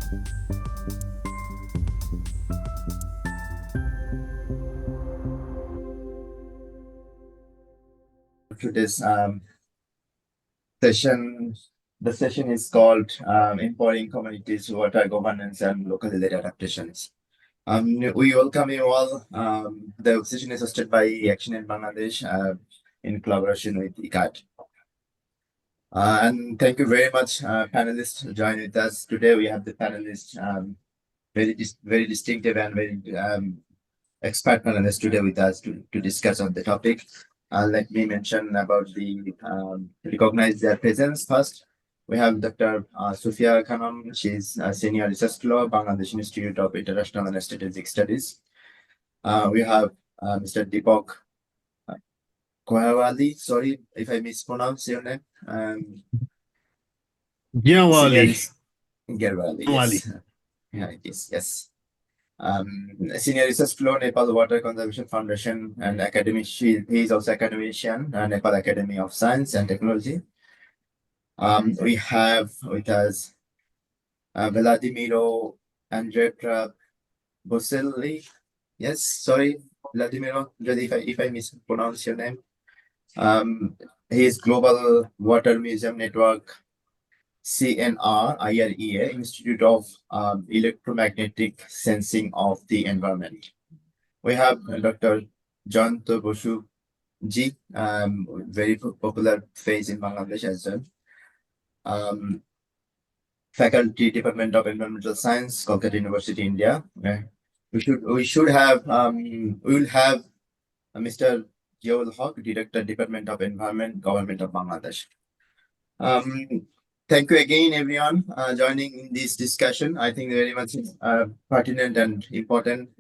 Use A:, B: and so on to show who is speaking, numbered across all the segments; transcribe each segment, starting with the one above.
A: Today's session, the session is called Empowering Communities, Water Governance and Locally Led Adaptations. We welcome you all. The session is hosted by ActionAid Bangladesh in collaboration with ICCCAD. And thank you very much, panelists, join with us today. We have the panelists, very distinctive and very expert panelists today with us to discuss on the topic. Let me mention about the recognize their presence first. We have Dr. Sufia Khanam. She's a senior research fellow, Bangladesh Institute of International and Strategic Studies. We have Mr. Deepak Kohawali. Sorry if I mispronounce your name.
B: Gerwali.
A: Gerwali, yes. Yeah, it is, yes. Senior research fellow, Nepal Water Conservation Foundation and academic. He is also academician, Nepal Academy of Science and Technology. We have with us Vladimiro Andretra Boselli. Yes, sorry, Vladimiro, if I mispronounce your name. He is Global Water Museum Network, CNR IREA, Institute of Electromagnetic Sensing of the Environment. We have Dr. John Bosu Ji, very popular face in Bangladesh as well. Faculty, Department of Environmental Science, Kolkata University, India. We will have Mr. Jiaul Haq, Director, Department of Environment, Government of Bangladesh. Thank you again, everyone, joining in this discussion. I think very much pertinent and important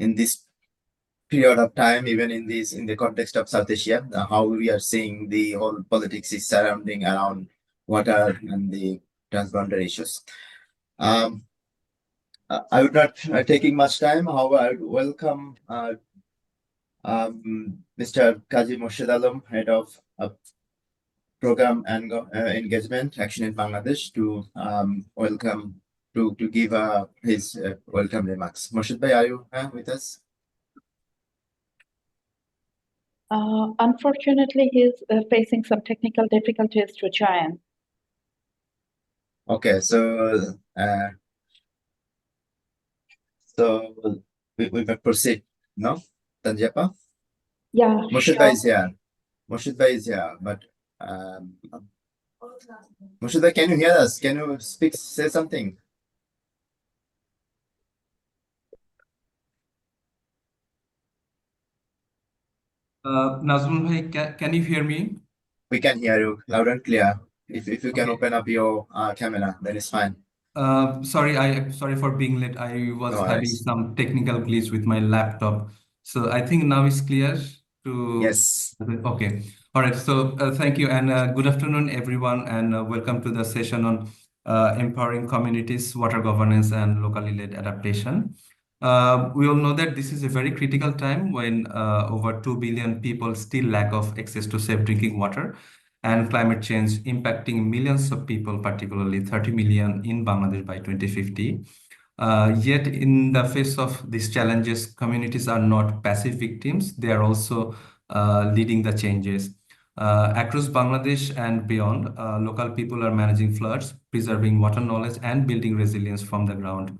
A: in this period of time, even in the context of South Asia, how we are seeing the whole politics is surrounding around water and the transboundary issues. I would not taking much time. However, I would welcome Mr. Kazi Morshed Alam, Head of Program and Engagement, ActionAid Bangladesh, to welcome to give his welcome remarks. Morshed Bhai, are you with us?
C: Unfortunately, he's facing some technical difficulties to join.
A: Okay, so we may proceed, no? Tanjapa?
C: Yeah,
A: Morshed Bhai is here. Morshed Bhai is here, but Morshed Bhai, can you hear us? Can you say something?
D: Nazmul Bhai, can you hear me?
A: We can hear you loud and clear. If you can open up your camera, then it's fine.
D: Sorry for being late. I was having some technical glitch with my laptop. So I think now it's clear to...
A: Yes.
D: Okay. All right. So thank you and good afternoon, everyone, and welcome to the session on empowering communities, water governance, and locally led adaptation. We all know that this is a very critical time when over 2 billion people still lack of access to safe drinking water, and climate change impacting millions of people, particularly 30 million in Bangladesh by 2050. Yet in the face of these challenges, communities are not passive victims. They are also leading the changes. Across Bangladesh and beyond, local people are managing floods, preserving water knowledge, and building resilience from the ground.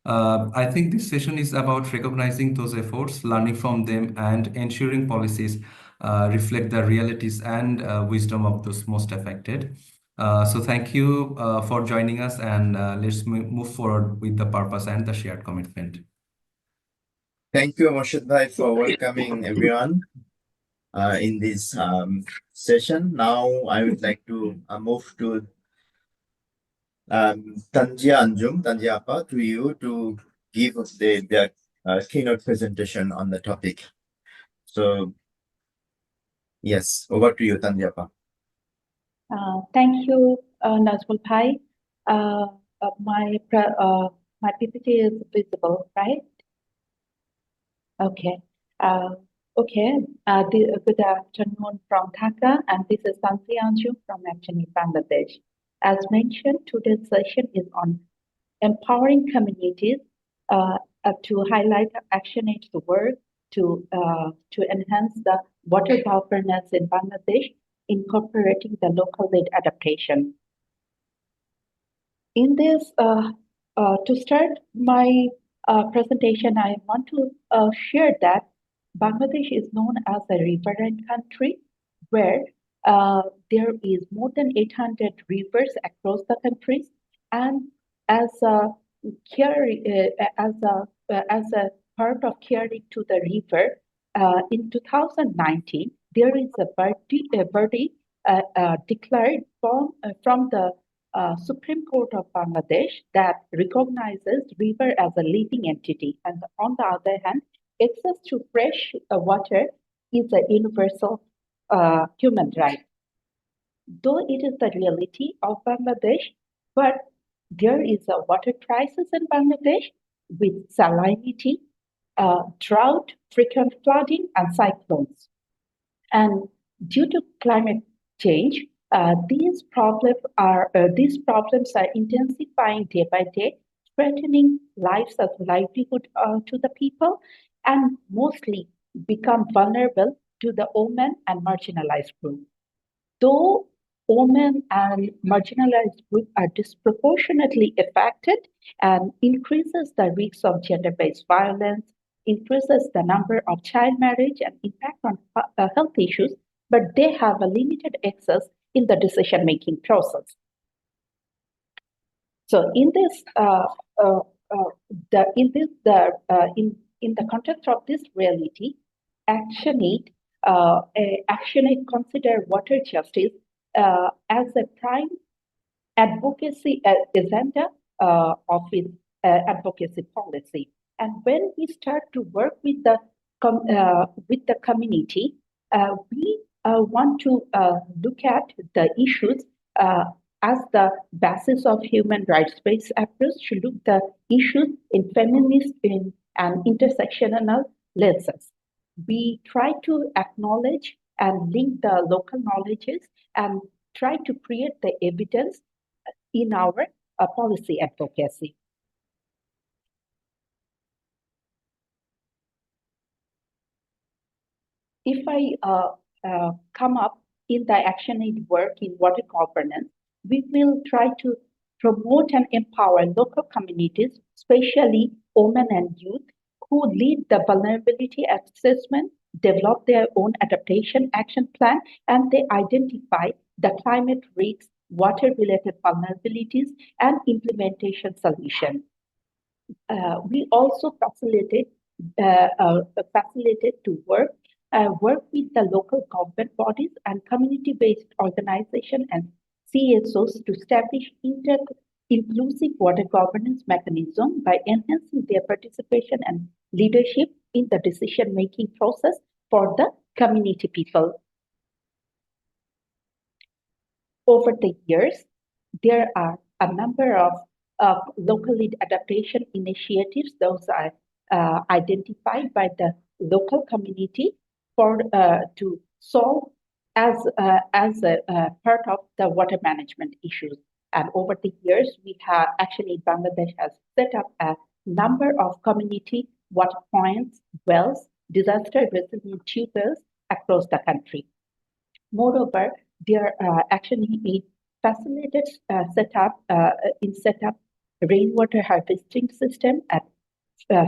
D: I think this session is about recognizing those efforts, learning from them, and ensuring policies reflect the realities and wisdom of those most affected. So thank you for joining us, and let's move forward with the purpose and the shared commitment.
A: Thank you, Morshed Bhai, for welcoming everyone in this session. Now I would like to move to Tanjia Apa, to you to give us the keynote presentation on the topic. So, yes, over to you, Tanjia Apa.
C: Thank you, Nazmul Bhai. My PPT is visible, right? Okay. Good afternoon from Dhaka, and this is Tanjia Anjum from ActionAid Bangladesh. As mentioned, today's session is on empowering communities to highlight ActionAid's work to enhance the water governance in Bangladesh, incorporating the local-led adaptation. In this, to start my presentation, I want to share that Bangladesh is known as a riverine country where there is more than 800 rivers across the country, and as a as a part of caring to the river, in 2019 there is a verdict declared from the Supreme Court of Bangladesh that recognizes river as a living entity, and on the other hand, access to fresh water is a universal human right. Though it is the reality of Bangladesh, but there is a water crisis in Bangladesh with salinity, drought, frequent flooding, and cyclones. And due to climate change, these problems are intensifying day by day, threatening lives as livelihood to the people, and mostly become vulnerable to the women and marginalized groups. Though women and marginalized groups are disproportionately affected and increases the risk of gender-based violence, increases the number of child marriage and impact on health issues, but they have a limited access in the decision-making process. So in this, in the context of this reality, ActionAid consider water justice as a prime advocacy agenda of its advocacy policy. And when we start to work with the community, we want to look at the issues as the basis of human rights-based approach to look the issues in feminist and intersectional lenses. We try to acknowledge and link the local knowledges and try to create the evidence in our policy advocacy. If I come up in the ActionAid work in water governance, we will try to promote and empower local communities, especially women and youth, who lead the vulnerability assessment, develop their own adaptation action plan, and they identify the climate risks, water-related vulnerabilities, and implementation solutions. We also facilitate to work with the local government bodies and community-based organizations and CSOs to establish inclusive water governance mechanism by enhancing their participation and leadership in the decision-making process for the community people. Over the years, there are a number of locally adaptation initiatives. Those are identified by the local community for to solve as a part of the water management issues. And over the years, we have actually Bangladesh has set up a number of community water points, wells, disaster resilient tubers across the country. Moreover, there actually facilitated set up rainwater harvesting system at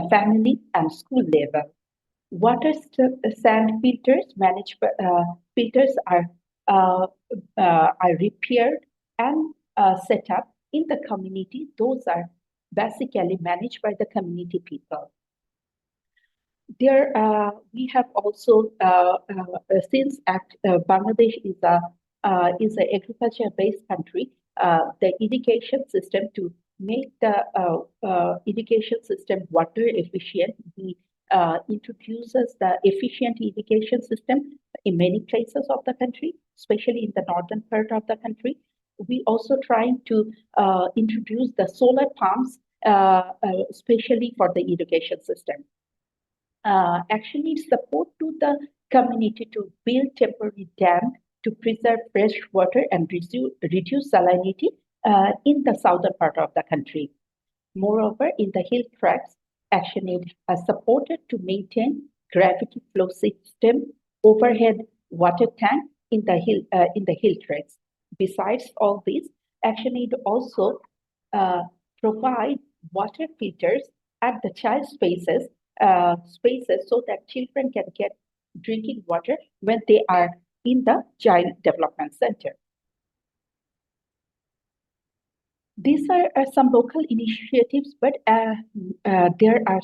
C: family and school level. Water sand filters filters are repaired and set up in the community. Those are basically managed by the community people. There, we have also since Bangladesh is an agriculture-based country, the irrigation system to make the irrigation system water efficient. We introduces the efficient irrigation system in many places of the country, especially in the northern part of the country. We also trying to introduce the solar pumps, especially for the irrigation system. Actually, support to the community to build temporary dam to preserve fresh water and reduce salinity in the southern part of the country. Moreover, in the hill tracts, ActionAid has supported to maintain gravity flow system overhead water tank in the hill tracts. Besides all this, ActionAid also provide water filters at the child spaces so that children can get drinking water when they are in the child development center. These are some local initiatives, but there are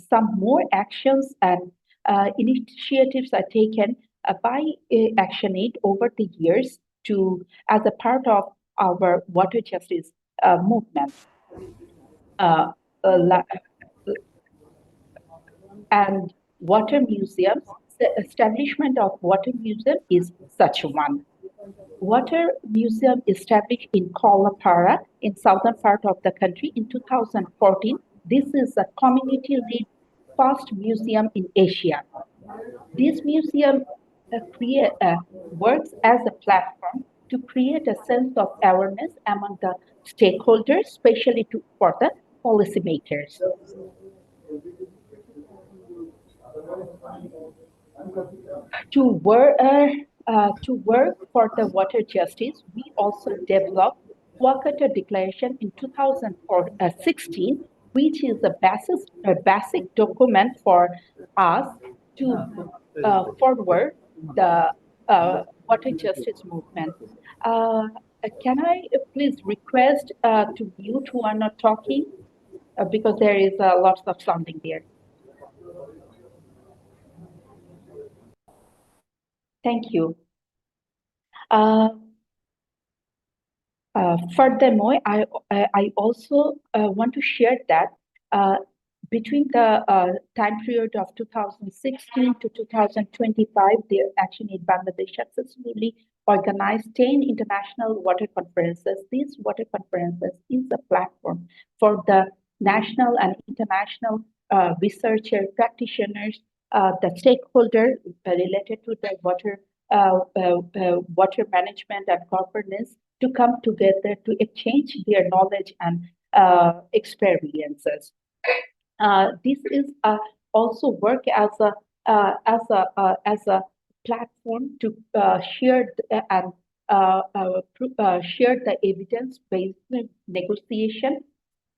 C: some more actions and initiatives are taken by ActionAid over the years as a part of our water justice movement. And water museums, the establishment of water museum is such one. Water museum established in Kolapara in southern part of the country in 2014. This is a community-led first museum in Asia. This museum works as a platform to create a sense of awareness among the stakeholders, especially for the policymakers. To work for the water justice, we also developed Wakata Declaration in 2016, which is a basic document for us to forward the water justice movement. Can I please request to mute who are not talking because there is lots of sounding there. Thank you. Furthermore, I also want to share that between the time period of 2016 to 2025, the ActionAid Bangladesh successfully organized 10 international water conferences. These water conferences is a platform for the national and international researchers, practitioners, the stakeholders related to the water management and governance to come together to exchange their knowledge and experiences. This is also work as a platform to share and share the evidence-based negotiation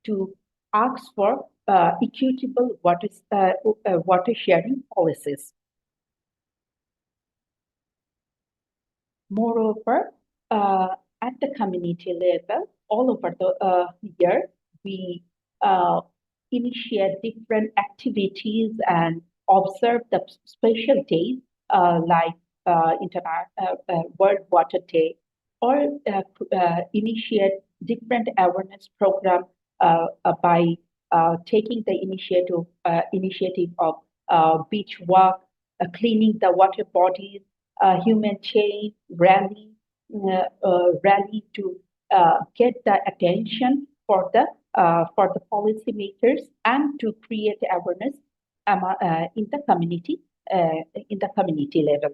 C: to ask for equitable water sharing policies. Moreover, at the community level, all over the year, we initiate different activities and observe the special days like World Water Day, or initiate different awareness program by taking the initiative of beach walk, cleaning the water bodies, human chain rally to get the attention for the policymakers and to create awareness in the community level.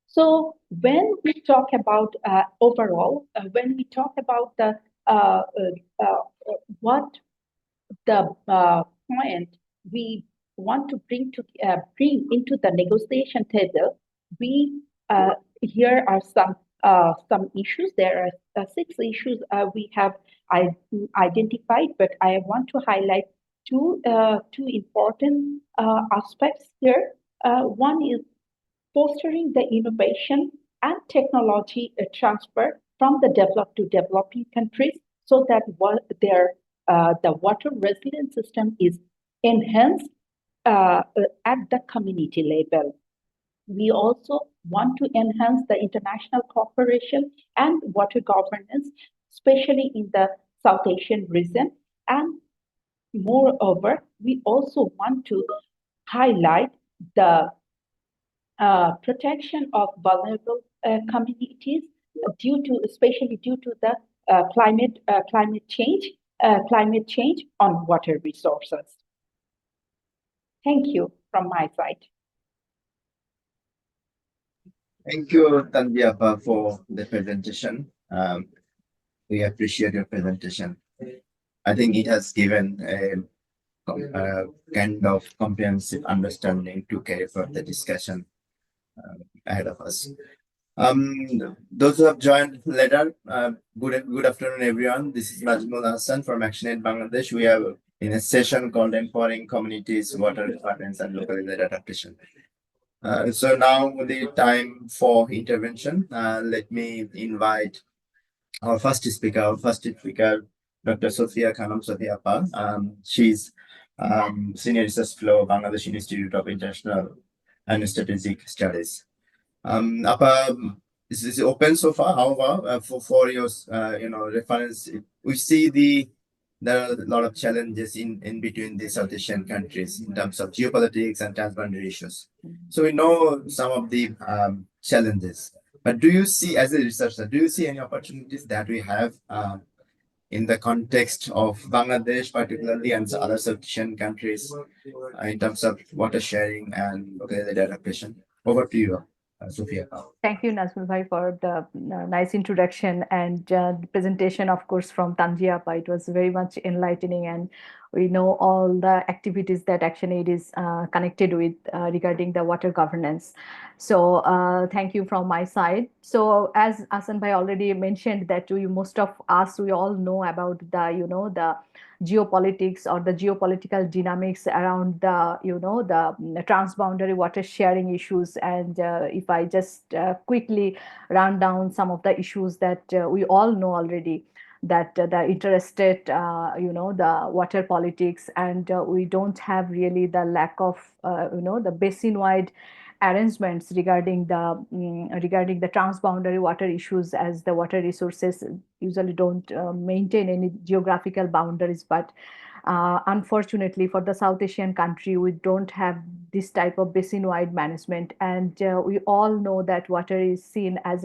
C: So when we talk about overall, when we talk about the what the point we want to bring into the negotiation table, we here are some issues. There are 6 issues we have identified, but I want to highlight two important aspects here. One is fostering the innovation and technology transfer from the developed to developing countries, so that the water resilience system is enhanced at the community level. We also want to enhance the international cooperation and water governance, especially in the South Asian region. And moreover, we also want to highlight the protection of vulnerable communities especially due to the climate change on water resources. Thank you from my side.
A: Thank you, Tanvi, for the presentation. We appreciate your presentation. I think it has given a kind of comprehensive understanding to carry further the discussion ahead of us. Those who have joined later, good afternoon, everyone. This is Najmul Hassan from ActionAid Bangladesh. We are in a session called Empowering Communities, Water Departments, and Local Lead Adaptation. So now the time for intervention. Let me invite our first speaker, Dr. Sophia Khanam Sophia Pa. She's Senior Research Fellow, Bangladesh Institute of International and Strategic Studies. Apa, this is open so far. However, for your reference, we see there are a lot of challenges in between the South Asian countries in terms of geopolitics and transboundary issues. So we know some of the challenges. But do you see, as a researcher, do you see any opportunities that we have in the context of Bangladesh, particularly, and other South Asian countries in terms of water sharing and local adaptation? Over to you, Sophia.
B: Thank you, Nazmul Bhai, for the nice introduction and the presentation, of course, from Tanjiapa. It was very much enlightening, and we know all the activities that ActionAid is connected with regarding the water governance. So thank you from my side. So as Asan Bhai already mentioned, that most of us, we all know about the geopolitics or the geopolitical dynamics around the transboundary water sharing issues. And if I just quickly run down some of the issues that we all know already, that the interstate, the water politics, and we don't have really the lack of, the basin-wide arrangements regarding the transboundary water issues, as the water resources usually don't maintain any geographical boundaries. But unfortunately, for the South Asian country, we don't have this type of basin-wide management. And we all know that water is seen as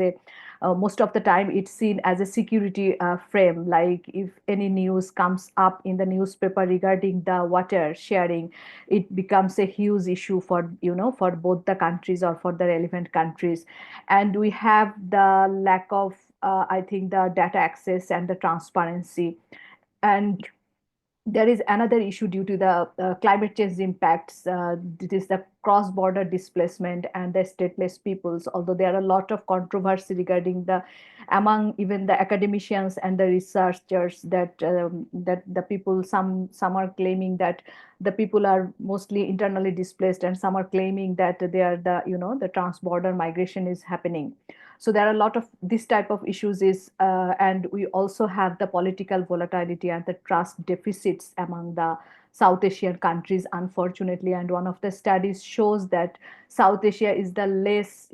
B: most of the time, it's seen as a security frame. Like if any news comes up in the newspaper regarding the water sharing, it becomes a huge issue for both the countries or for the relevant countries. And we have the lack of, I think, the data access and the transparency. And there is another issue due to the climate change impacts. It is the cross-border displacement and the stateless peoples. Although there are a lot of controversy regarding among even the academicians and the researchers, that the people, some are claiming that the people are mostly internally displaced, and some are claiming that they are the trans-border migration is happening. So there are a lot of this type of issues and we also have the political volatility and the trust deficits among the South Asian countries, unfortunately. And one of the studies shows that South Asia is the less,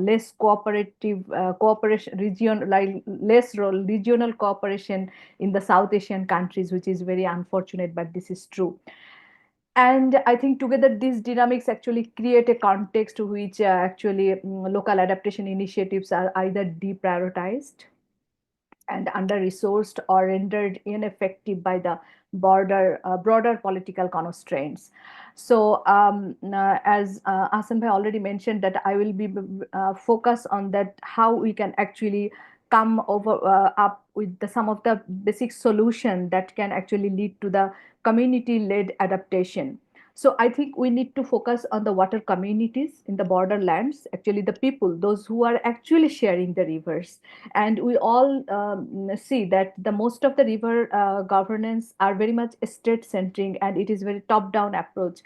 B: less cooperative cooperation region, like less regional cooperation in the South Asian countries, which is very unfortunate, but this is true. And I think together these dynamics actually create a context to which actually local adaptation initiatives are either deprioritized and under-resourced or rendered ineffective by the broader political constraints. So as Asan Bhai already mentioned, that I will be focus on that, how we can actually come up with some of the basic solution that can actually lead to the community-led adaptation. So I think we need to focus on the water communities in the borderlands, actually the people, those who are actually sharing the rivers. And we all see that the most of the river governance are very much state-centric, and it is very top-down approach.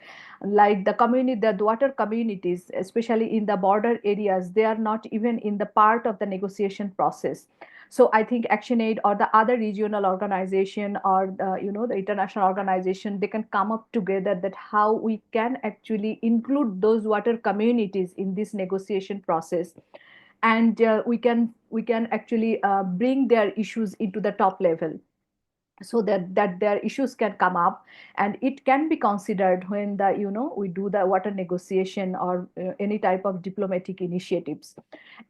B: Like the water communities, especially in the border areas, they are not even in the part of the negotiation process. So I think ActionAid or the other regional organization or the international organization, they can come up together that how we can actually include those water communities in this negotiation process. And we can actually bring their issues into the top level, so that their issues can come up, and it can be considered when we do the water negotiation or any type of diplomatic initiatives.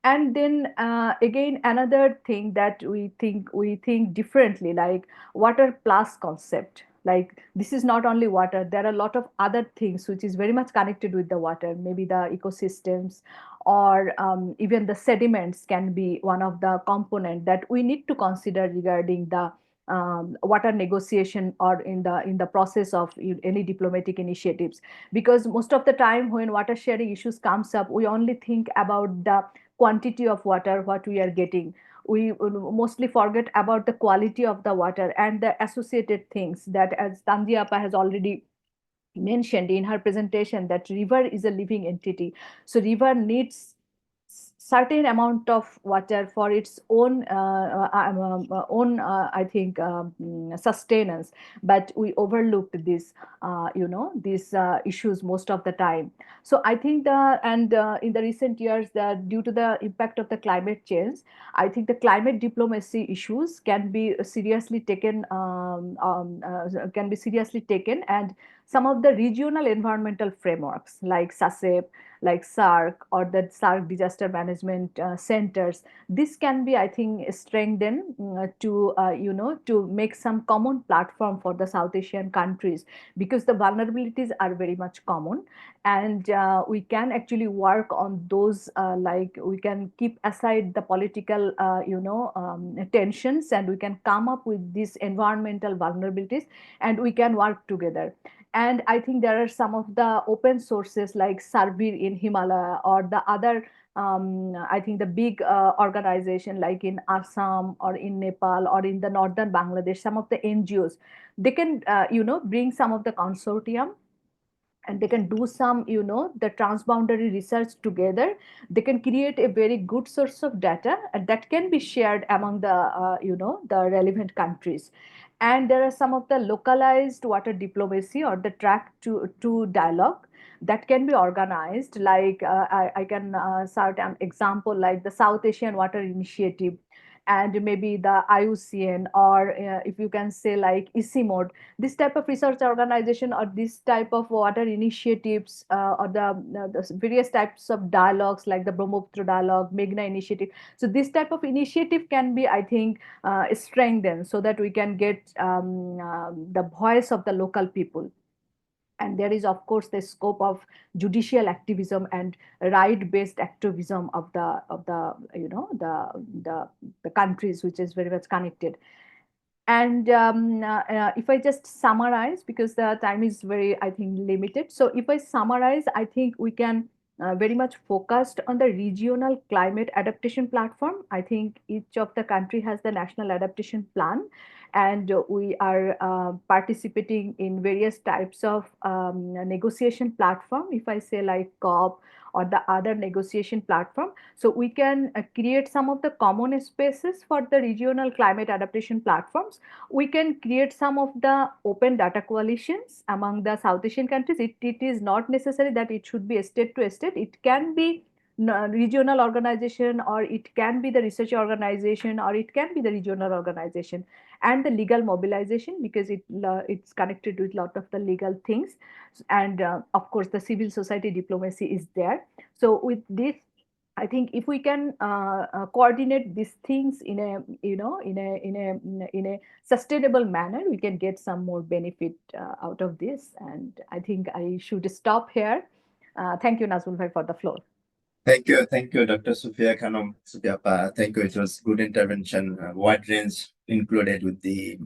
B: And then again, another thing that we think differently, like water plus concept. Like this is not only water, there are a lot of other things which is very much connected with the water, maybe the ecosystems, or even the sediments can be one of the component that we need to consider regarding the water negotiation or in the process of any diplomatic initiatives, because most of the time when water sharing issues comes up, we only think about the quantity of water what we are getting. We mostly forget about the quality of the water and the associated things that, as Tanjiapa has already mentioned in her presentation, that river is a living entity. So river needs certain amount of water for its own I think sustenance, but we overlooked this these issues most of the time. So I think in the recent years, that due to the impact of the climate change, I think the climate diplomacy issues can be seriously taken, and some of the regional environmental frameworks like SASEP, like SARC, or the SARC disaster management centers, this can be, I think, strengthened to make some common platform for the South Asian countries, because the vulnerabilities are very much common, and we can actually work on those, like we can keep aside the political tensions, and we can come up with these environmental vulnerabilities, and we can work together. And I think there are some of the open sources like Sarvir in Himalaya, or the other I think the big organization like in Assam or in Nepal or in the northern Bangladesh, some of the NGOs, they can bring some of the consortium, and they can do some the transboundary research together. They can create a very good source of data, and that can be shared among the the relevant countries. And there are some of the localized water diplomacy or the track to dialogue that can be organized, like I can cite an example like the South Asian Water Initiative, and maybe the IUCN, or if you can say like ICCCAD, this type of research organization, or this type of water initiatives, or the various types of dialogues like the Brahmaputra dialogue, Meghna initiative. So this type of initiative can be, I think, strengthened, so that we can get the voice of the local people. And there is, of course, the scope of judicial activism and right-based activism of the the countries, which is very much connected. And if I just summarize, because the time is very, I think, limited. So if I summarize, I think we can very much focused on the regional climate adaptation platform. I think each of the country has the national adaptation plan, and we are participating in various types of negotiation platform, if I say like COP or the other negotiation platform. So we can create some of the common spaces for the regional climate adaptation platforms. We can create some of the open data coalitions among the South Asian countries. It is not necessary that it should be state to state. It can be regional organization, or it can be the research organization, or it can be the regional organization. And the legal mobilization, because it's connected with a lot of the legal things. And of course the civil society diplomacy is there. So with this, I think if we can coordinate these things in a sustainable manner, we can get some more benefit out of this. And I think I should stop here. Thank you, Nazmul Bhai, for the floor.
A: Thank you, Dr. Sufia Khanum Supiapa. Thank you. It was good intervention, wide range included with the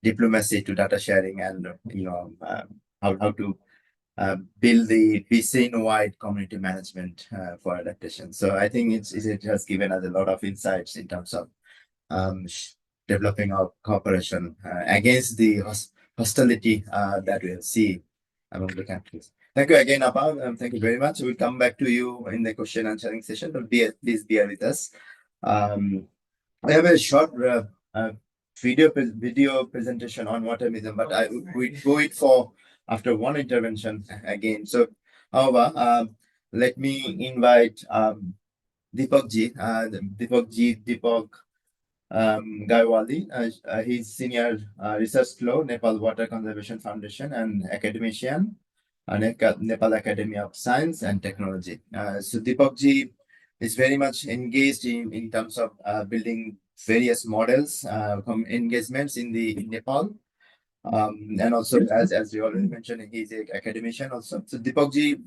A: diplomacy to data sharing, and how to build the basin-wide community management for adaptation. So I think it has given us a lot of insights in terms of developing our cooperation against the hostility that we'll see among the countries. Thank you again, Appa. Thank you very much. We'll come back to you in the question answering session, but please bear with us. I have a short video presentation on water museum, but we go it for after one intervention again. So, however, let me invite Deepak Gaiwali. He's senior research fellow, Nepal Water Conservation Foundation, and academician, Nepal Academy of Science and Technology. So Deepak ji is very much engaged in terms of building various models, engagements in Nepal. And also, as you already mentioned, he's an academician also. So Deepak ji,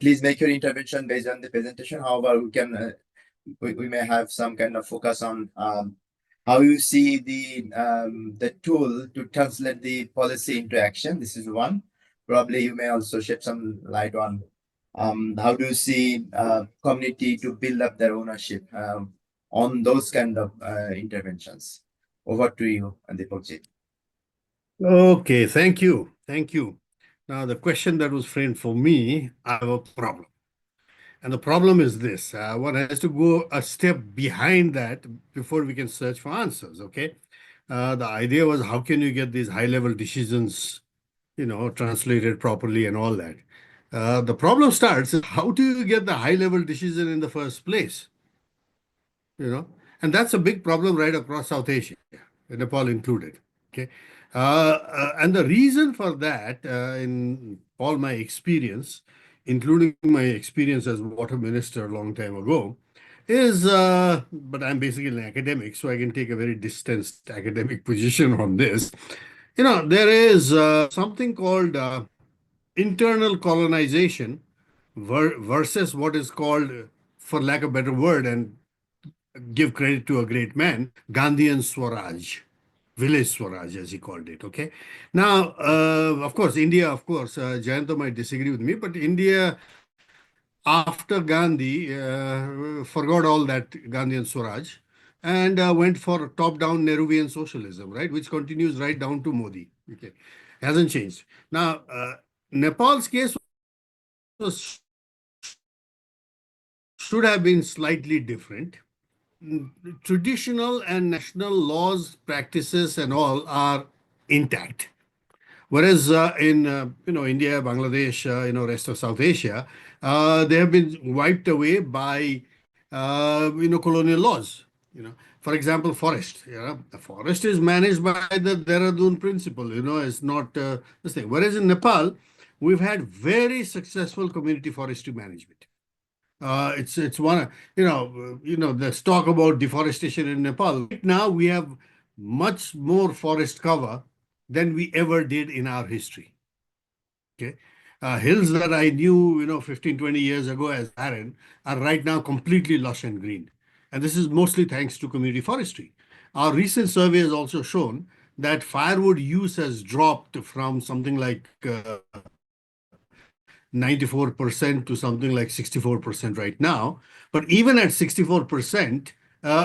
A: please make your intervention based on the presentation. However, we may have some kind of focus on how you see the tool to translate the policy into action. This is one. Probably you may also shed some light on how do you see community to build up their ownership on those kind of interventions. Over to you, Deepakji.
E: Okay, thank you. Thank you. Now, the question that was framed for me, I have a problem. And the problem is this, one has to go a step behind that before we can search for answers, okay? The idea was how can you get these high-level decisions, translated properly and all that. The problem starts is how do you get the high-level decision in the first place? And that's a big problem right across South Asia, Nepal included. Okay, and the reason for that, in all my experience, including my experience as water minister a long time ago, is but I'm basically an academic, so I can take a very distanced academic position on this. There is something called internal colonization versus what is called, for lack of a better word, and give credit to a great man, Gandhian Swaraj, village Swaraj, as he called it. Okay. Now, of course, India, Jayanta might disagree with me, but India, after Gandhi, forgot all that Gandhian Swaraj and went for top-down Nehruvian socialism, right, which continues right down to Modi. Okay. Hasn't changed. Now, Nepal's case was, should have been slightly different. Traditional and national laws, practices, and all are intact. Whereas in India, Bangladesh, rest of South Asia, they have been wiped away by colonial laws. For example, forest. The forest is managed by the Dehradun principle. It's not this thing. Whereas in Nepal, we've had very successful community forestry management. It's one, there's talk about deforestation in Nepal. Right now, we have much more forest cover than we ever did in our history. Okay. Hills that I knew, 15, 20 years ago as barren are right now completely lush and green. And this is mostly thanks to community forestry. Our recent survey has also shown that firewood use has dropped from something like 94% to something like 64% right now. But even at 64%,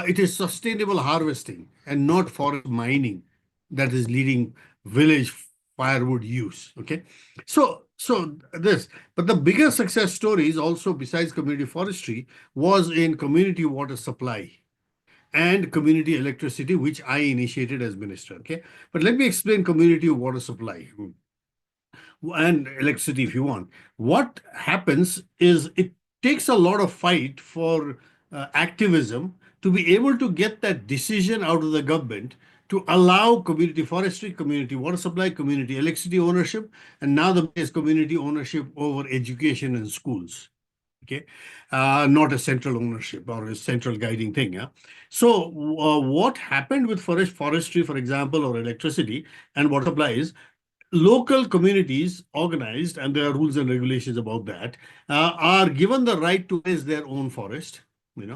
E: it is sustainable harvesting and not forest mining that is leading village firewood use. Okay. But the bigger success stories also besides community forestry was in community water supply and community electricity, which I initiated as minister. Okay. But let me explain community water supply and electricity if you want. What happens is it takes a lot of fight for activism to be able to get that decision out of the government to allow community forestry, community water supply, community electricity ownership, and now the is community ownership over education and schools. Okay, not a central ownership or a central guiding thing. Yeah. So what happened with forestry, for example, or electricity and water supply is local communities organized, and there are rules and regulations about that, are given the right to raise their own forest, which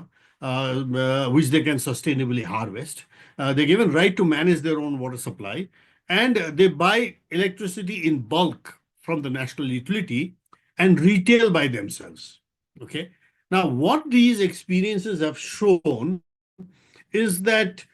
E: they can sustainably harvest. They're given right to manage their own water supply, and they buy electricity in bulk from the national utility and retail by themselves. Okay. Now, what these experiences have shown is that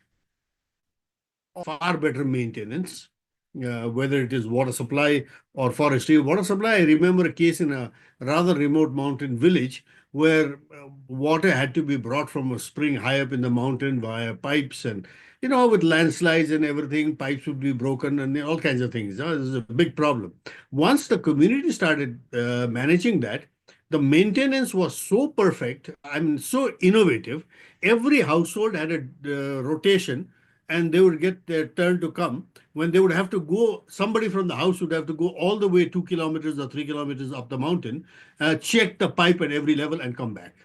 E: far better maintenance, whether it is water supply or forestry. Water supply, I remember a case in a rather remote mountain village where water had to be brought from a spring high up in the mountain via pipes, and with landslides and everything, pipes would be broken and all kinds of things. This is a big problem. Once the community started managing that, the maintenance was so perfect, I mean, so innovative. Every household had a rotation, and they would get their turn to come when they would have to go, somebody from the house would have to go all the way 2 kilometers or 3 kilometers up the mountain, check the pipe at every level and come back.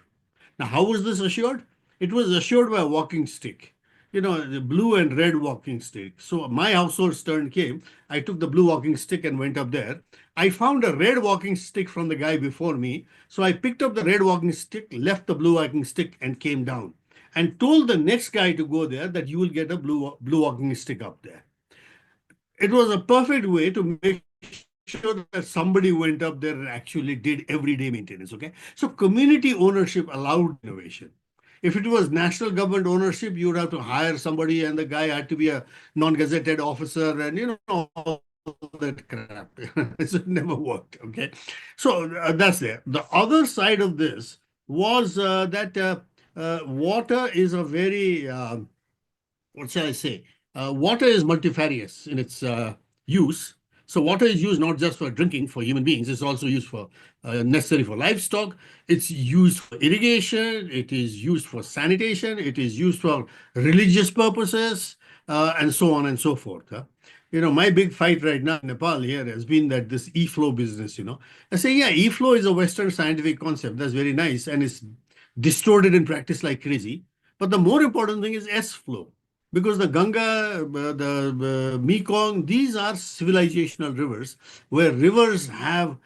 E: Now, how was this assured? It was assured by a walking stick, the blue and red walking stick. So my household's turn came. I took the blue walking stick and went up there. I found a red walking stick from the guy before me. So I picked up the red walking stick, left the blue walking stick, and came down. and told the next guy to go there that you will get a blue walking stick up there. It was a perfect way to make sure that somebody went up there and actually did everyday maintenance. Okay, so community ownership allowed innovation. If it was national government ownership, you would have to hire somebody, and the guy had to be a non-gazetted officer, and all that crap. It never worked. Okay, so that's there. The other side of this was that water is a very what shall I say? Water is multifarious in its use. So water is used not just for drinking for human beings, it's also used for necessary for livestock. It's used for irrigation. It is used for sanitation. It is used for religious purposes, and so on and so forth. My big fight right now in Nepal here has been that this e-flow business. I say, yeah, e-flow is a Western scientific concept. That's very nice, and it's distorted in practice like crazy. But the more important thing is S-flow. Because the Ganga, the Mekong, these are civilizational rivers where rivers have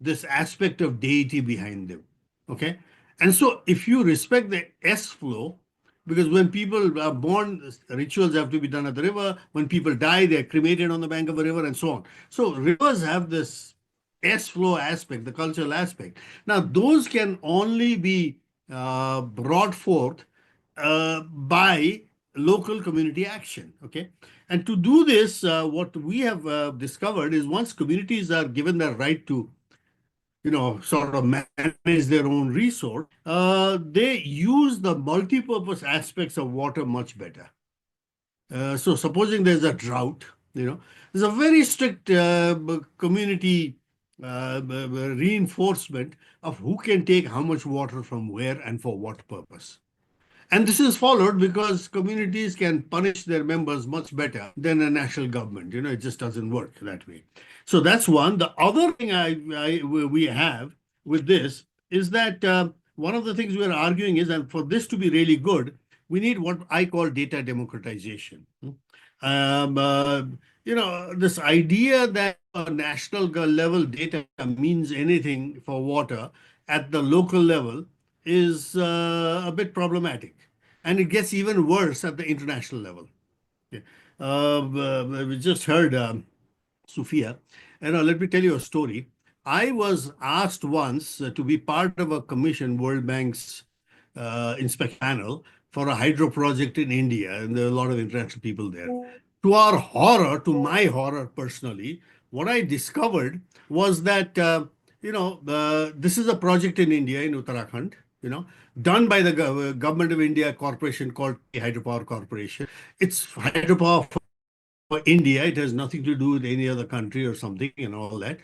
E: this aspect of deity behind them. Okay. And so if you respect the S flow, because when people are born, rituals have to be done at the river. When people die, they're cremated on the bank of a river and so on. So rivers have this S flow aspect, the cultural aspect. Now, those can only be brought forth by local community action. Okay. And to do this, what we have discovered is once communities are given the right to, sort of manage their own resource, they use the multi-purpose aspects of water much better. So supposing there's a drought, there's a very strict community reinforcement of who can take how much water from where and for what purpose. And this is followed because communities can punish their members much better than a national government. It just doesn't work that way. So that's one. The other thing we have with this is that one of the things we're arguing is, and for this to be really good, we need what I call data democratization. This idea that national level data means anything for water at the local level is a bit problematic. And it gets even worse at the international level. Yeah. We just heard Sufia. Let me tell you a story. I was asked once to be part of a commission, World Bank's inspection panel for a hydro project in India, and there are a lot of international people there. To our horror, to my horror personally, what I discovered was that this is a project in India, in Uttarakhand, done by the government of India corporation called Hydropower Corporation. It's hydropower for India. It has nothing to do with any other country or something and all that.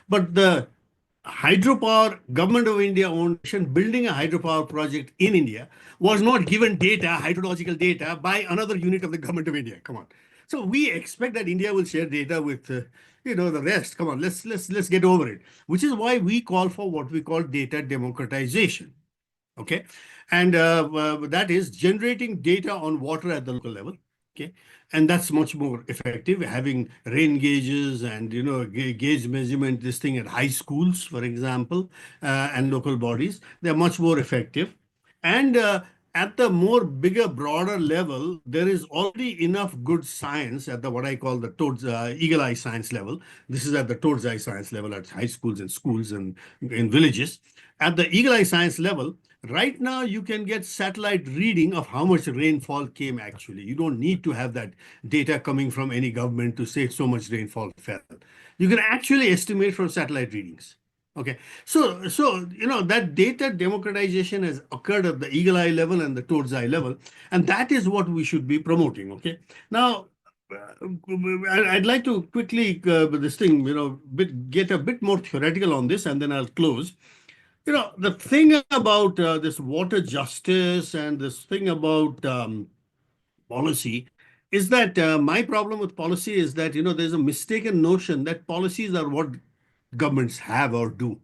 E: But the hydropower government of India owned building a hydropower project in India was not given data, hydrological data, by another unit of the government of India. Come on. So we expect that India will share data with the rest. Come on, let's get over it. Which is why we call for what we call data democratization. Okay, and that is generating data on water at the local level. Okay, and that's much more effective. Having rain gauges and gauge measurement, this thing at high schools, for example, and local bodies, they're much more effective. And at the more bigger, broader level, there is already enough good science at the what I call the towards eagle eye science level. This is at the towards eye science level at high schools and schools and in villages. At the eagle eye science level, right now you can get satellite reading of how much rainfall came actually. You don't need to have that data coming from any government to say so much rainfall fell. You can actually estimate from satellite readings. Okay, so that data democratization has occurred at the eagle eye level and the toad's eye level, and that is what we should be promoting. Okay, now I'd like to quickly get a bit more theoretical on this, and then I'll close. The thing about this water justice and this thing about policy is that my problem with policy is that there's a mistaken notion that policies are what governments have or do.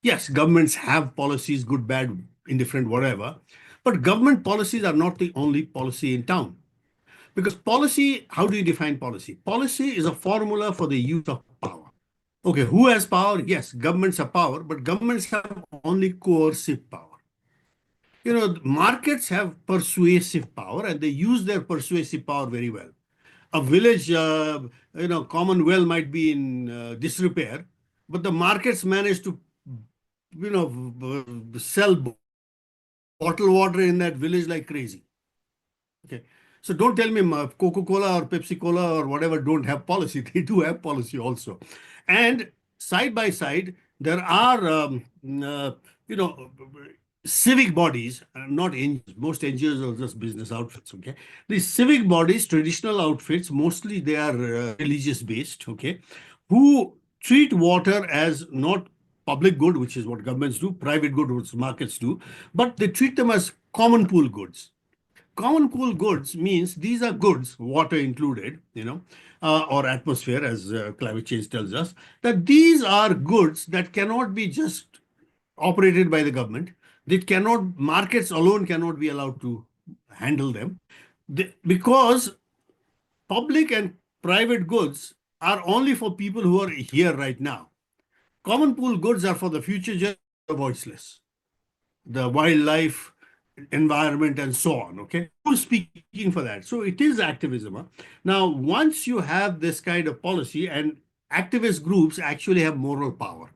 E: Yes, governments have policies, good, bad, indifferent, whatever. But government policies are not the only policy in town. Because policy, how do you define policy? Policy is a formula for the use of power. Okay, who has power? Yes, governments have power, but governments have only coercive power. markets have persuasive power and they use their persuasive power very well. A village, common well might be in disrepair, but the markets manage to, sell bottled water in that village like crazy. Okay. So don't tell me Coca-Cola or Pepsi-Cola or whatever don't have policy. They do have policy also. And side by side, there are, you know, civic bodies, not NGOs. Most NGOs are just business outfits, okay? These civic bodies, traditional outfits, mostly they are religious based, okay, who treat water as not public good, which is what governments do, private good, which markets do, but they treat them as common pool goods. Common pool goods means these are goods, water included, or atmosphere, as climate change tells us, that these are goods that cannot be just operated by the government. Markets alone cannot be allowed to handle them because public and private goods are only for people who are here right now. Common pool goods are for the future, just the voiceless, the wildlife, environment, and so on. Okay, who's speaking for that? So it is activism. Huh? Now, once you have this kind of policy, and activist groups actually have moral power.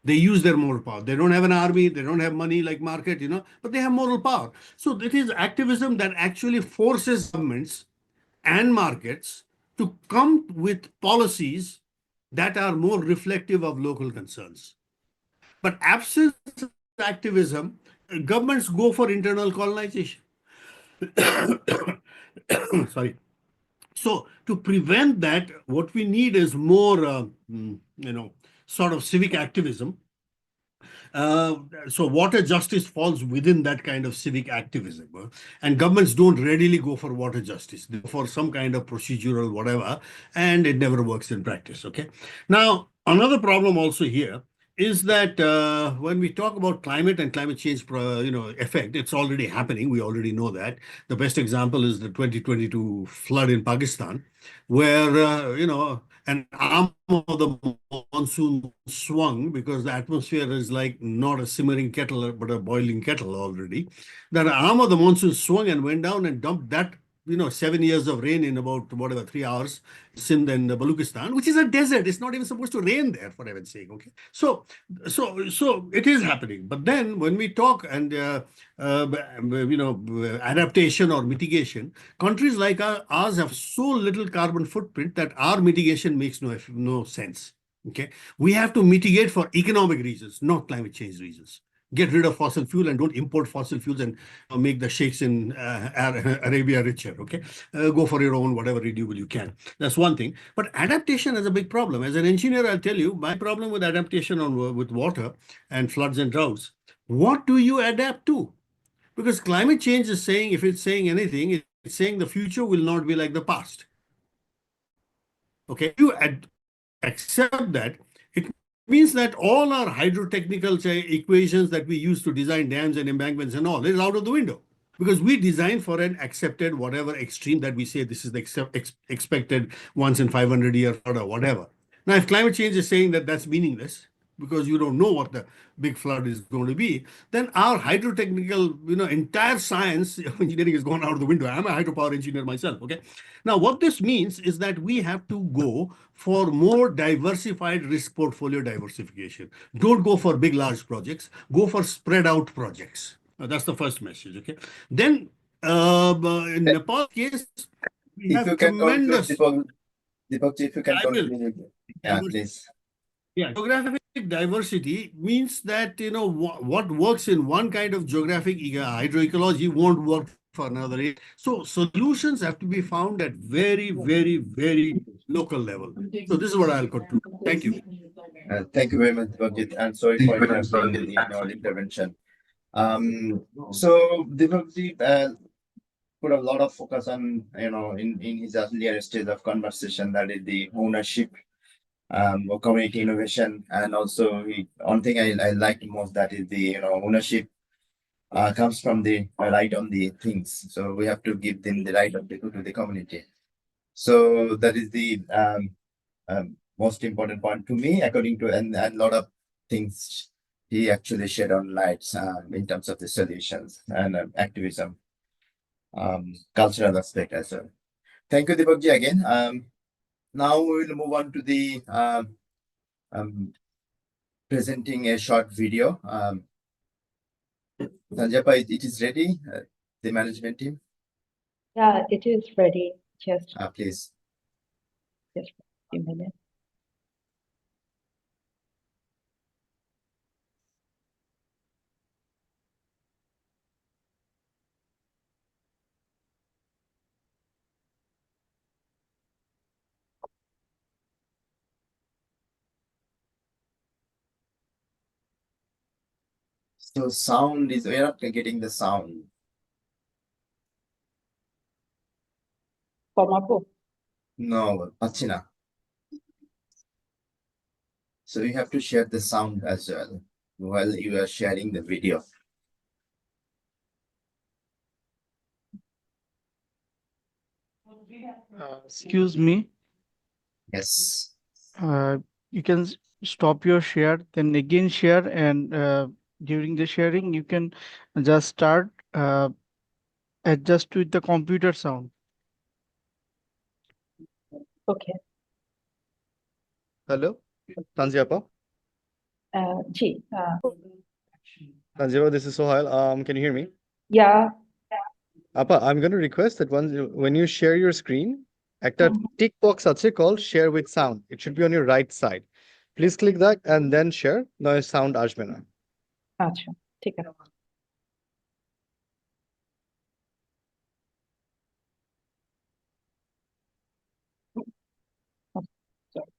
E: They use their moral power. They don't have an army, they don't have money like market, but they have moral power. So it is activism that actually forces governments and markets to come with policies that are more reflective of local concerns. But absence of activism, governments go for internal colonization. Sorry. So to prevent that, what we need is more, sort of civic activism. So water justice falls within that kind of civic activism. And governments don't readily go for water justice. They go for some kind of procedural whatever, and it never works in practice. Okay. Now, another problem also here is that when we talk about climate and climate change, effect, it's already happening. We already know that. The best example is the 2022 flood in Pakistan, where, an arm of the monsoon swung because the atmosphere is like not a simmering kettle, but a boiling kettle already. That arm of the monsoon swung and went down and dumped that 7 years of rain in about whatever 3 hours, Sindh and Baluchistan, which is a desert. It's not even supposed to rain there, for heaven's sake. Okay, so it is happening. But then when we talk and adaptation or mitigation, countries like ours have so little carbon footprint that our mitigation makes no sense. Okay, we have to mitigate for economic reasons, not climate change reasons. Get rid of fossil fuel and don't import fossil fuels and make the sheikhs in Arabia richer. Okay, go for your own whatever renewable you can. That's one thing. But adaptation is a big problem. As an engineer, I'll tell you my problem with adaptation with water and floods and droughts. What do you adapt to? Because climate change is saying, if it's saying anything, it's saying the future will not be like the past. Okay, you accept that, it means that all our hydrotechnical equations that we use to design dams and embankments and all is out of the window because we design for an accepted whatever extreme that we say this is the expected once in 500-year flood or whatever. Now, if climate change is saying that that's meaningless because you don't know what the big flood is going to be, then our hydrotechnical, entire science engineering is gone out of the window. I'm a hydropower engineer myself. Okay. Now, what this means is that we have to go for more diversified risk portfolio diversification. Don't go for big, large projects. Go for spread out projects. That's the first message. Okay. Then, in Nepal's case, we
A: If
E: have
A: you can conclude,
E: tremendous.
A: Deepak, if you can
E: I will.
A: conclude. Yeah, please.
E: Yeah, geographic diversity means that what works in one kind of geographic hydroecology won't work for another. So solutions have to be found at very, very, very local level. So this is what I'll conclude. Thank you.
A: Thank you very much, Deepak. And sorry for interrupting in our intervention. So Deepak put a lot of focus on, in his earlier stage of conversation, that is the ownership, or community innovation, and also one thing I liked most, that is the ownership comes from the right on the things. So we have to give them the right of to the community. So that is the most important point to me, according to, and a lot of things he actually shed on lights in terms of the solutions and activism, cultural aspect as well. Thank you, Deepak ji, again. Now we will move on to the presenting a short video. Sanjapa, it is ready, the management team?
C: Yeah, it is ready. Just
A: Please.
C: a few minutes.
A: So sound is, we're not getting the sound.
C: Komabo.
A: No, Pachina. So you have to share the sound as well while you are sharing the video.
F: Excuse me,
A: Yes.
F: you can stop your share, then again share, and during the sharing, you can just start adjust with the computer sound.
C: Okay.
G: Hello, Tanziapa.
C: Ji.
G: Tanziapa, this is Sohail. Can you hear me?
C: Yeah.
G: Appa, I'm going to request that when you share your screen, একটা tick box আছে called share with sound. It should be on your right side. Please click that and then share. নয় sound আসবে না।
C: আচ্ছা, ঠিক আছে। Sorry.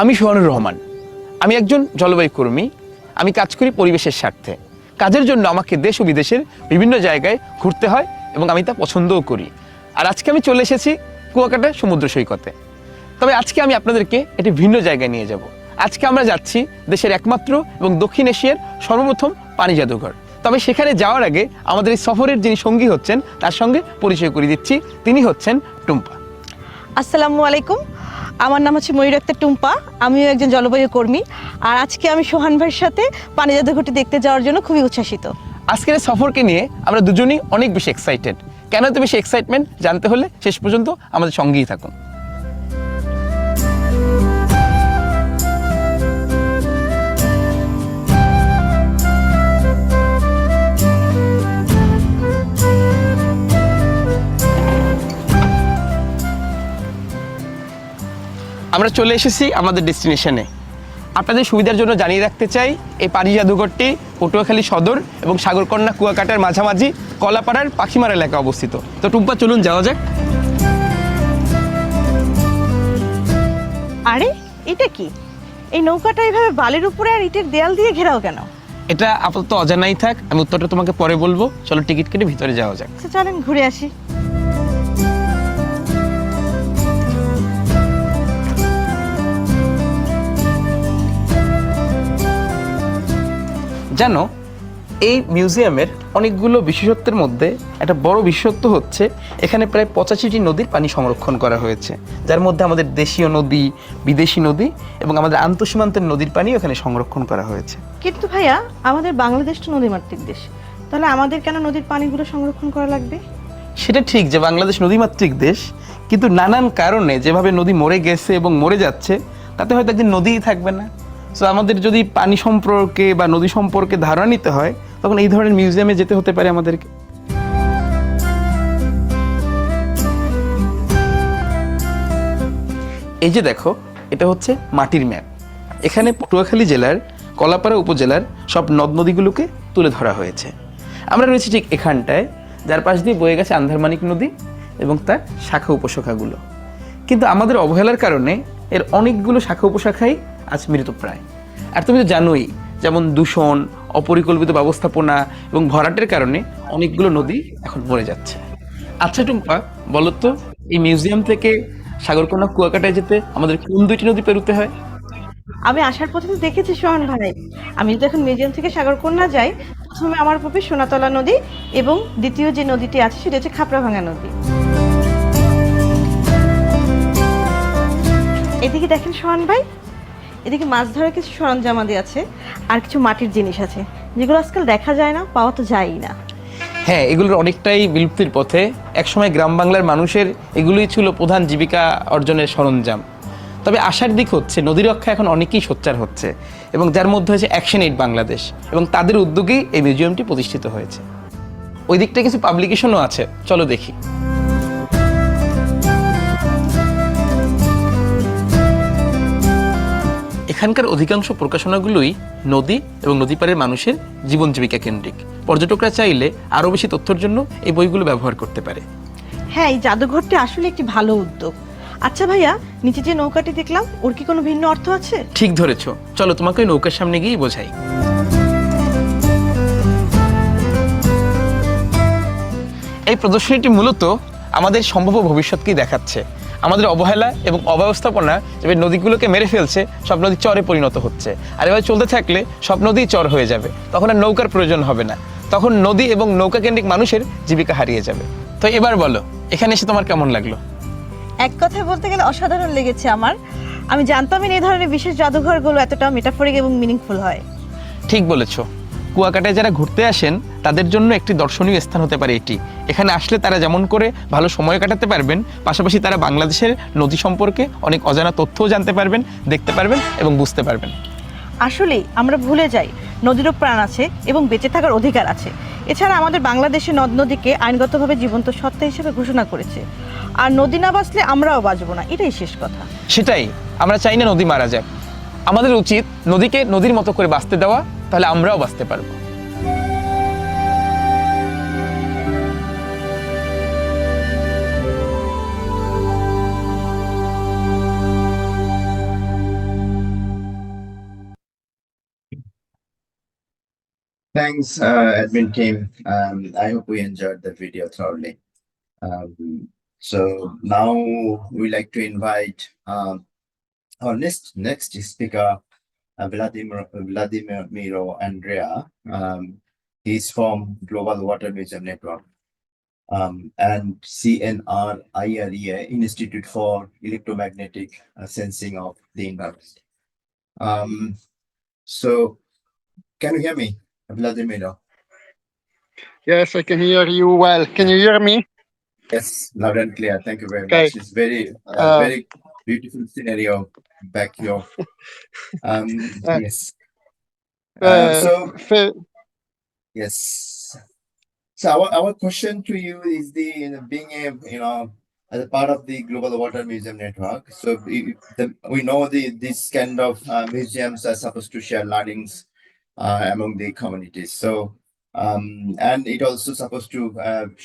H: আমি সোহানুর রহমান, আমি একজন জলবায়ু কর্মী। আমি কাজ করি পরিবেশের স্বার্থে। কাজের জন্য আমাকে দেশ ও বিদেশের বিভিন্ন জায়গায় ঘুরতে হয় এবং আমি তা পছন্দও করি। আর আজকে আমি চলে এসেছি কুয়াকাটা সমুদ্র সৈকতে। তবে আজকে আমি আপনাদেরকে একটি ভিন্ন জায়গায় নিয়ে যাব। আজকে আমরা যাচ্ছি দেশের একমাত্র এবং দক্ষিণ এশিয়ার সর্বপ্রথম পানি জাদুঘর। তবে সেখানে যাওয়ার আগে আমাদের এই সফরের যিনি সঙ্গী হচ্ছেন তার সঙ্গে পরিচয় করিয়ে দিচ্ছি। তিনি হচ্ছেন টুম্পা।
I: আসসালামু আলাইকুম, আমার নাম হচ্ছে ময়ূর আক্তার টুম্পা। আমিও একজন জলবায়ু কর্মী। আর আজকে আমি সোহান ভাইয়ের সাথে পানি জাদুঘরটি দেখতে যাওয়ার জন্য খুবই উচ্ছ্বাসিত।
H: আজকের সফরকে নিয়ে আমরা দুজনেই অনেক বেশি এক্সাইটেড। কেন এত বেশি এক্সাইটমেন্ট জানতে হলে শেষ পর্যন্ত আমাদের সঙ্গেই থাকুন। আমরা চলে এসেছি আমাদের ডেস্টিনেশনে। আপনাদের সুবিধার জন্য জানিয়ে রাখতে চাই এই পানি জাদুঘরটি পটুয়াখালী সদর এবং সাগরকন্যা কুয়াকাটার মাঝামাঝি কলাপাড়ার পাখিমার এলাকায় অবস্থিত। তো টুম্পা চলুন যাওয়া যাক।
I: আরে এটা কি? এই নৌকাটা এইভাবে বালির উপরে আর ইটের দেয়াল দিয়ে ঘেরাও কেন?
H: এটা আপাতত অজানাই থাক, আমি উত্তরটা তোমাকে পরে বলবো। চলো টিকিট কেটে ভিতরে যাওয়া যাক।
I: আচ্ছা চলেন ঘুরে আসি।
H: জানো, এই মিউজিয়ামের অনেকগুলো বিশেষত্বের মধ্যে একটা বড় বিশেষত্ব হচ্ছে এখানে প্রায় 85টি নদীর পানি সংরক্ষণ করা হয়েছে, যার মধ্যে আমাদের দেশীয় নদী, বিদেশি নদী এবং আমাদের আন্তঃসীমান্তের নদীর পানি এখানে সংরক্ষণ করা হয়েছে।
I: কিন্তু ভাইয়া, আমাদের বাংলাদেশ তো নদীমাতৃক দেশ, তাহলে আমাদের কেন নদীর পানিগুলো সংরক্ষণ করা লাগবে?
H: সেটা ঠিক যে বাংলাদেশ নদীমাতৃক দেশ, কিন্তু নানান কারণে যেভাবে নদী মরে গেছে এবং মরে যাচ্ছে তাতে হয়তো একদিন নদীই থাকবে না। সো আমাদের যদি পানি সম্পর্কে বা নদী সম্পর্কে ধারণা নিতে হয় তখন এই ধরনের মিউজিয়ামে যেতে হতে পারে আমাদেরকে। এই যে দেখো, এটা হচ্ছে মাটির ম্যাপ। এখানে পটুয়াখালী জেলার কলাপাড়া উপজেলার সব নদ নদীগুলোকে তুলে ধরা হয়েছে। আমরা রয়েছি ঠিক এখানটায়, যার পাশ দিয়ে বয়ে গেছে আন্ধারমানিক নদী এবং তার শাখা উপশাখাগুলো। কিন্তু আমাদের অবহেলার কারণে এর অনেকগুলো শাখা উপশাখাই আজ মৃতপ্রায়। আর তুমি তো জানোই, যেমন দূষণ, অপরিকল্পিত ব্যবস্থাপনা এবং ভরাটের কারণে অনেকগুলো নদী এখন মরে যাচ্ছে। আচ্ছা টুম্পা, বলো তো এই মিউজিয়াম থেকে সাগরকোনা কুয়াকাটায় যেতে আমাদের কোন দুইটি নদী পেরোতে হয়?
I: আমি আসার পথে তো দেখেছি সোহান ভাই, আমি যদি এখন মিউজিয়াম থেকে সাগরকন্যা যাই, প্রথমে আমার পড়বে সোনাতলা নদী এবং দ্বিতীয় যে নদীটি আছে সেটা হচ্ছে খাপড়াভাঙা নদী। এদিকে দেখেন সোহান ভাই, এদিকে মাছ ধরার কিছু সরঞ্জামাদি আছে আর কিছু মাটির জিনিস আছে, যেগুলো আজকাল দেখা যায় না, পাওয়া তো যায়ই না।
H: হ্যাঁ, এগুলোর অনেকটাই বিলুপ্তির পথে। একসময় গ্রাম বাংলার মানুষের এগুলোই ছিল প্রধান জীবিকা অর্জনের সরঞ্জাম। তবে আশার দিক হচ্ছে নদী রক্ষা এখন অনেকেই সোচ্চার হচ্ছে, এবং যার মধ্যে হচ্ছে অ্যাকশনএইড বাংলাদেশ, এবং তাদের উদ্যোগেই এই মিউজিয়ামটি প্রতিষ্ঠিত হয়েছে। ওই দিকটা কিছু পাবলিকেশনও আছে, চলো দেখি। এখানকার অধিকাংশ প্রকাশনাগুলোই নদী এবং নদী পাড়ের মানুষের জীবন জীবিকা কেন্দ্রিক। পর্যটকরা চাইলে আরও বেশি তথ্যের জন্য এই বইগুলো ব্যবহার করতে পারে।
I: হ্যাঁ, এই জাদুঘরটি আসলে একটি ভালো উদ্যোগ। আচ্ছা ভাইয়া, নিচে যে নৌকাটি দেখলাম, ওর কি কোনো ভিন্ন অর্থ আছে?
H: ঠিক ধরেছ, চলো তোমাকে ওই নৌকার সামনে গিয়ে বোঝাই। এই প্রদর্শনীটি মূলত আমাদের সম্ভাব্য ভবিষ্যৎকেই দেখাচ্ছে। আমাদের অবহেলা এবং অব্যবস্থাপনা যেভাবে নদীগুলোকে মেরে ফেলছে, সব নদী চরে পরিণত হচ্ছে। আর এভাবে চলতে থাকলে সব নদীই চর হয়ে যাবে, তখন আর নৌকার প্রয়োজন হবে না, তখন নদী এবং নৌকা কেন্দ্রিক মানুষের জীবিকা হারিয়ে যাবে। তো এবার বলো, এখানে এসে তোমার কেমন লাগলো?
I: এক কথায় বলতে গেলে অসাধারণ লেগেছে আমার। আমি জানতামই না এই ধরনের বিশেষ জাদুঘরগুলো এতটা মেটাফরিক এবং মিনিংফুল হয়।
H: ঠিক বলেছ, কুয়াকাটায় যারা ঘুরতে আসেন তাদের জন্য একটি দর্শনীয় স্থান হতে পারে এটি। এখানে আসলে তারা যেমন করে ভালো সময় কাটাতে পারবেন, পাশাপাশি তারা বাংলাদেশের নদী সম্পর্কে অনেক অজানা তথ্যও জানতে পারবেন, দেখতে পারবেন এবং বুঝতে পারবেন।
I: আসলেই আমরা ভুলে যাই নদীরও প্রাণ আছে এবং বেঁচে থাকার অধিকার আছে। এছাড়া আমাদের বাংলাদেশের নদ নদীকে আইনগতভাবে জীবন্ত সত্তা হিসেবে ঘোষণা করেছে। আর নদী না বাঁচলে আমরাও বাঁচবো না, এটাই শেষ কথা।
H: সেটাই, আমরা চাই না নদী মারা যাক। আমাদের উচিত নদীকে নদীর মতো করে বাঁচতে দেওয়া, তাহলে আমরাও বাঁচতে পারবো।
A: Thanks, admin team. I hope we enjoyed the video thoroughly. So now we like to invite our next speaker, Vladimiro Andrea. He's from Global Water Museum Network and CNRIREA, Institute for Electromagnetic Sensing of the Environment. So can you hear me, Vladimiro?
J: Yes, I can hear you well. Can you hear me?
A: Yes, loud and clear. Thank you very
J: Okay.
A: much. It's very beautiful scenario back here. Yes. So yes. So our question to you is being as a part of the Global Water Museum Network. So we know this kind of museums are supposed to share learnings among the communities. So and it also supposed to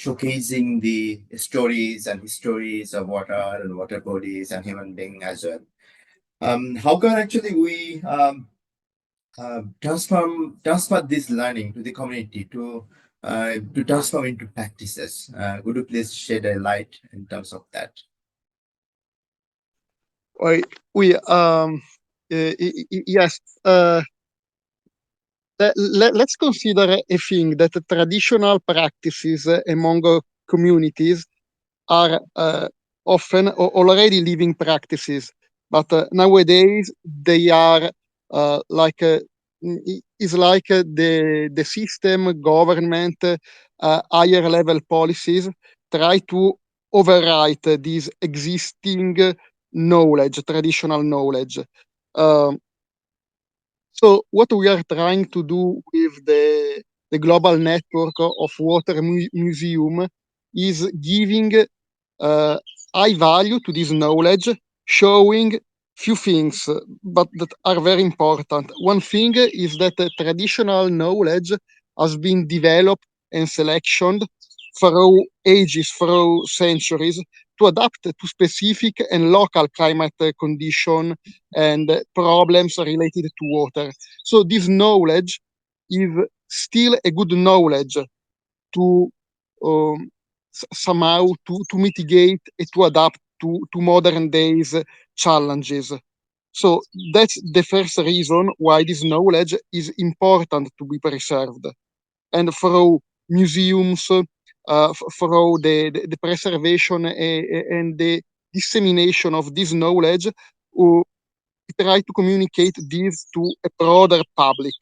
A: showcasing the stories and histories of water and water bodies and human being as well. How can actually we transfer this learning to the community to transform into practices? Would you please shed a light in terms of that?
J: Yes. Let's consider a thing that traditional practices among communities are often already living practices, but nowadays they are is like the system, government, higher level policies try to overwrite this existing knowledge, traditional knowledge. So what we are trying to do with the global network of water museum is giving high value to this knowledge, showing few things, but that are very important. One thing is that traditional knowledge has been developed and selectioned through ages, through centuries, to adapt to specific and local climate condition and problems related to water. So this knowledge is still a good knowledge to somehow to mitigate and to adapt to modern days challenges. So that's the first reason why this knowledge is important to be preserved. And through museums, through the preservation and the dissemination of this knowledge, we try to communicate this to a broader public.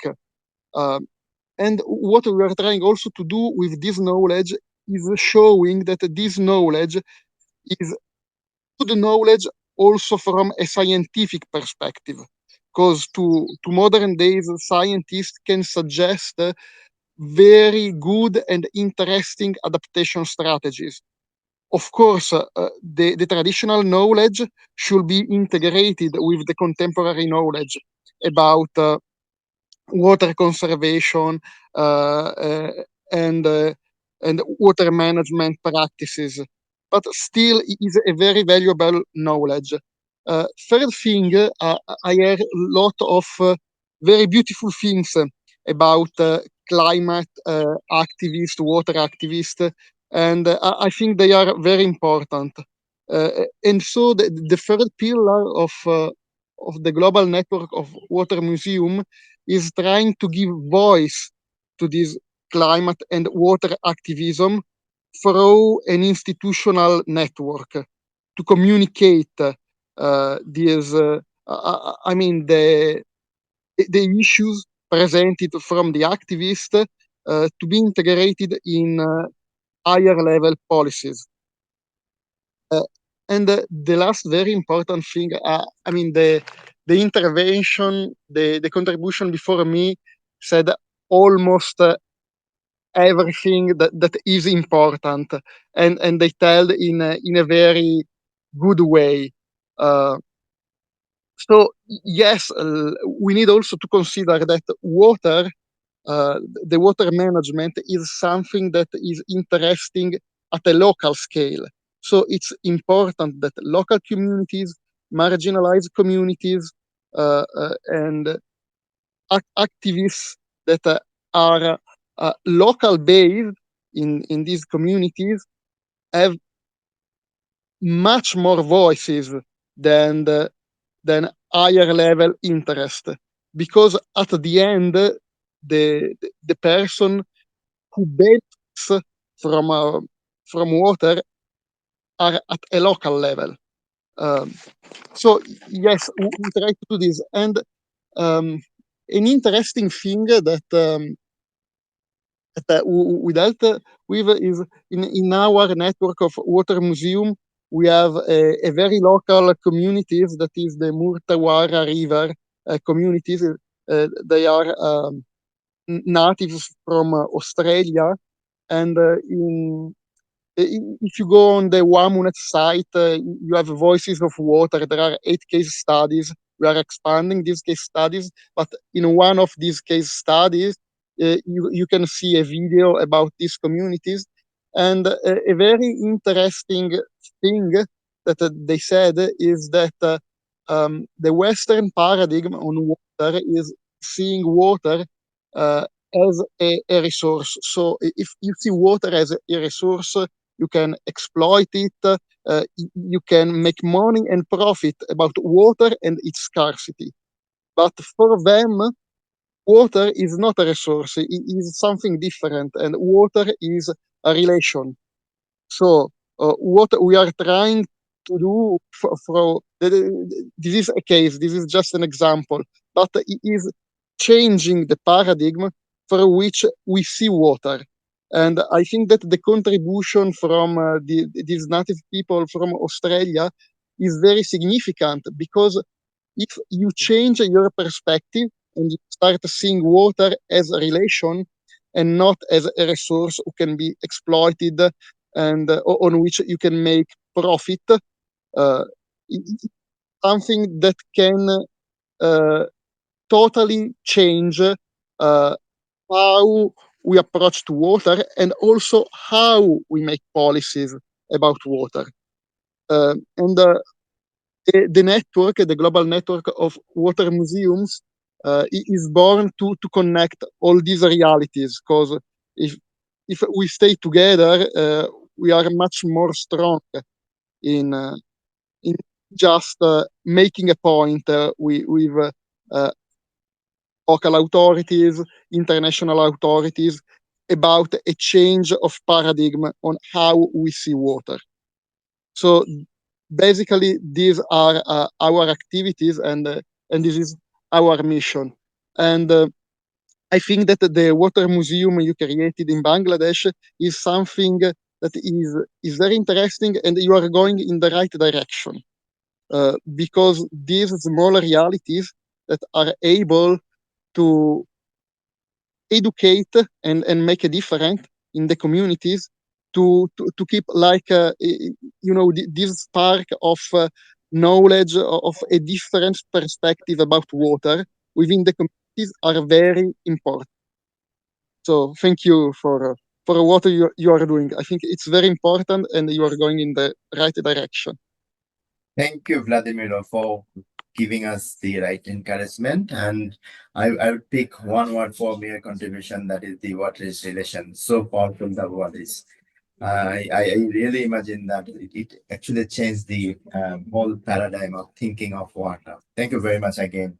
J: And what we are trying also to do with this knowledge is showing that this knowledge is good knowledge also from a scientific perspective, because to modern days scientists can suggest very good and interesting adaptation strategies. Of course, the traditional knowledge should be integrated with the contemporary knowledge about water conservation uh, uh, and uh, and water management practices, but still it is a very valuable knowledge. Third thing, I heard a lot of very beautiful things about climate activists, water activists, and I think they are very important. And so the third pillar of the global network of water museum is trying to give voice to this climate and water activism through an institutional network to communicate these, I mean, the issues presented from the activists to be integrated in higher level policies. Uh, and the last very important thing, I mean, the intervention, the contribution before me said almost everything that is important, and they tell in a very good way. Uh, so yes, we need also to consider that water, the water management is something that is interesting at a local scale. So it's important that local communities, marginalized communities, and activists that are local based in these communities have much more voices than than higher level interest, because at the end the person who benefits from water are at a local level. Um, so yes, we try to do this, and an interesting thing that we dealt with is in our network of water museum, we have a very local communities that is the Murtawara River communities. They are natives from Australia, and if you go on the WAMUNET site, you have Voices of Water. There are 8 case studies. We are expanding these case studies, but in one of these case studies, you can see a video about these communities. And a very interesting thing that they said is that the Western paradigm on water is seeing water as a resource. So if you see water as a resource, you can exploit it, you can make money and profit about water and its scarcity. But for them, water is not a resource, it is something different, and water is a relation. So what we are trying to do this is a case, this is just an example, but it is changing the paradigm for which we see water. And I think that the contribution from these native people from Australia is very significant, because if you change your perspective and you start seeing water as a relation and not as a resource who can be exploited and on which you can make profit, it something that can totally change how we approach to water and also how we make policies about water. The network, the global network of water museums, is born to connect all these realities. Because if we stay together, we are much more strong in just making a point with local authorities, international authorities, about a change of paradigm on how we see water. So basically, these are our activities, and this is our mission. And I think that the water museum you created in Bangladesh is something that is very interesting, and you are going in the right direction. Because these small realities that are able to educate and make a difference in the communities to keep like this spark of knowledge of a different perspective about water within the communities are very important. So thank you for what you are doing. I think it's very important, and you are going in the right direction.
A: Thank you, Vladimir, for giving us the right encouragement. And I would pick one word for mere contribution, that is the water is relation. So powerful the word is. I really imagine that it actually changed the whole paradigm of thinking of water. Thank you very much again.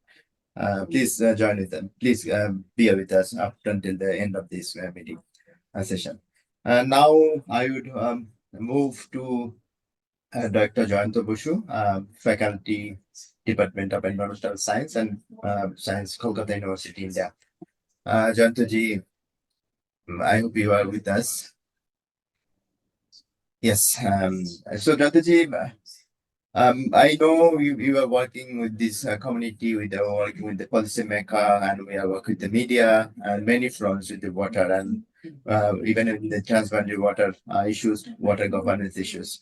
A: Please join with them. Please be with us up until the end of this meeting session. Now I would move to Dr. Joyanto Bushu, Faculty, Department of Environmental Science and Science, Kolkata University, India. Joyanto ji, I hope you are with us. Yes. So, Joyanto ji, I know you are working with this community, working with the policymaker, and we are working with the media and many fronts with the water, and even in the transboundary water issues, water governance issues.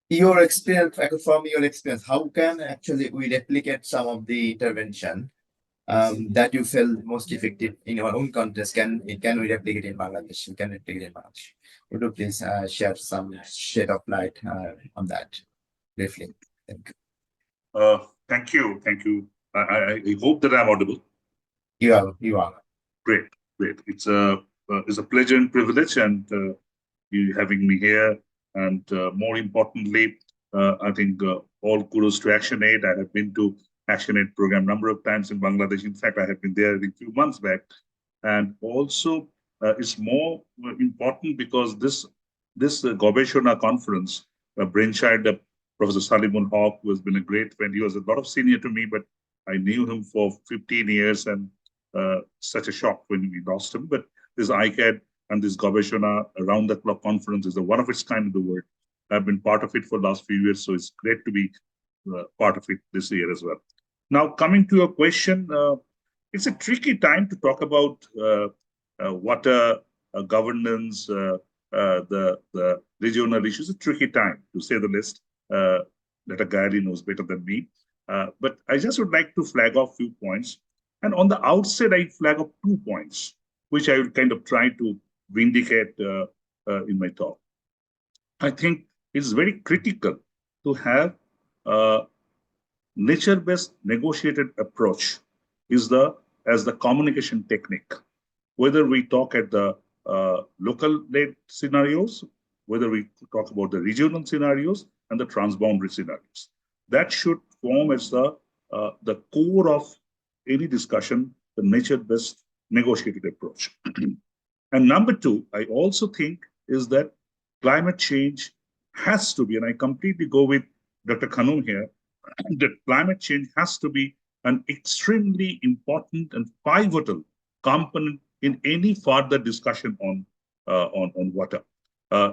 A: Your experience, from your experience, how can actually we replicate some of the intervention that you felt most effective in your own context? Can we replicate in Bangladesh? We can replicate in Bangladesh. Would you please share some shade of light on that briefly?
K: Thank you. Thank you. I hope that I'm audible.
A: You are.
K: Great. It's a pleasure and privilege, and you having me here. And more importantly, I think all kudos to ActionAid. I have been to ActionAid program a number of times in Bangladesh. In fact, I have been there a few months back. And also, it's more important because this Gobeshona conference, brainchild of Professor Salimul Haq, who has been a great friend. He was a lot of senior to me, but I knew him for 15 years, and such a shock when we lost him. But this ICCCAD and this Gobeshona around the clock conference is a one of its kind in the world. I've been part of it for the last few years, so it's great to be part of it this year as well. Now, coming to your question, it's a tricky time to talk about water governance, the regional issues. A tricky time, to say the least. That Gary knows better than me. But I just would like to flag off a few points. And on the outset, I flag up 2 points, which I will kind of try to vindicate in my talk. I think it's very critical to have a nature-based negotiated approach as the communication technique. Whether we talk at the local-led scenarios, whether we talk about the regional scenarios and the transboundary scenarios, that should form as the core of any discussion, the nature-based negotiated approach. And number 2, I also think is that climate change has to be, and I completely go with Dr. Khanum here, that climate change has to be an extremely important and pivotal component in any further discussion on water.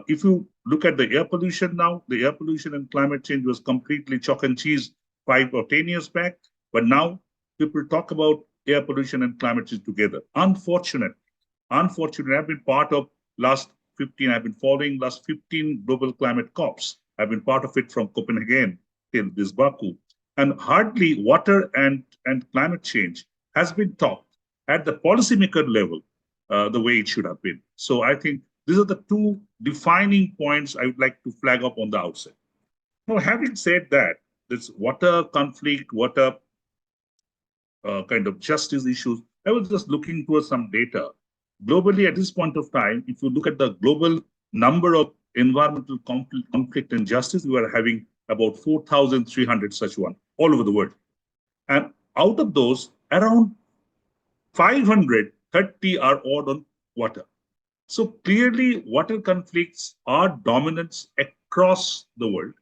K: If you look at the air pollution now, the air pollution and climate change was completely chalk and cheese 5 or 10 years back, but now people talk about air pollution and climate change together. Unfortunately, I've been part of I've been following last 15 global climate COPs. I've been part of it from Copenhagen till this Baku, and hardly water and climate change has been talked at the policymaker level the way it should have been. So I think these are the two defining points I would like to flag up on the outset. Now, having said that, this water conflict, water kind of justice issues, I was just looking towards some data. Globally, at this point of time, if you look at the global number of environmental conflict and justice, we are having about 4,300 such one all over the world. And out of those, around 530 are odd on water. So clearly, water conflicts are dominant across the world.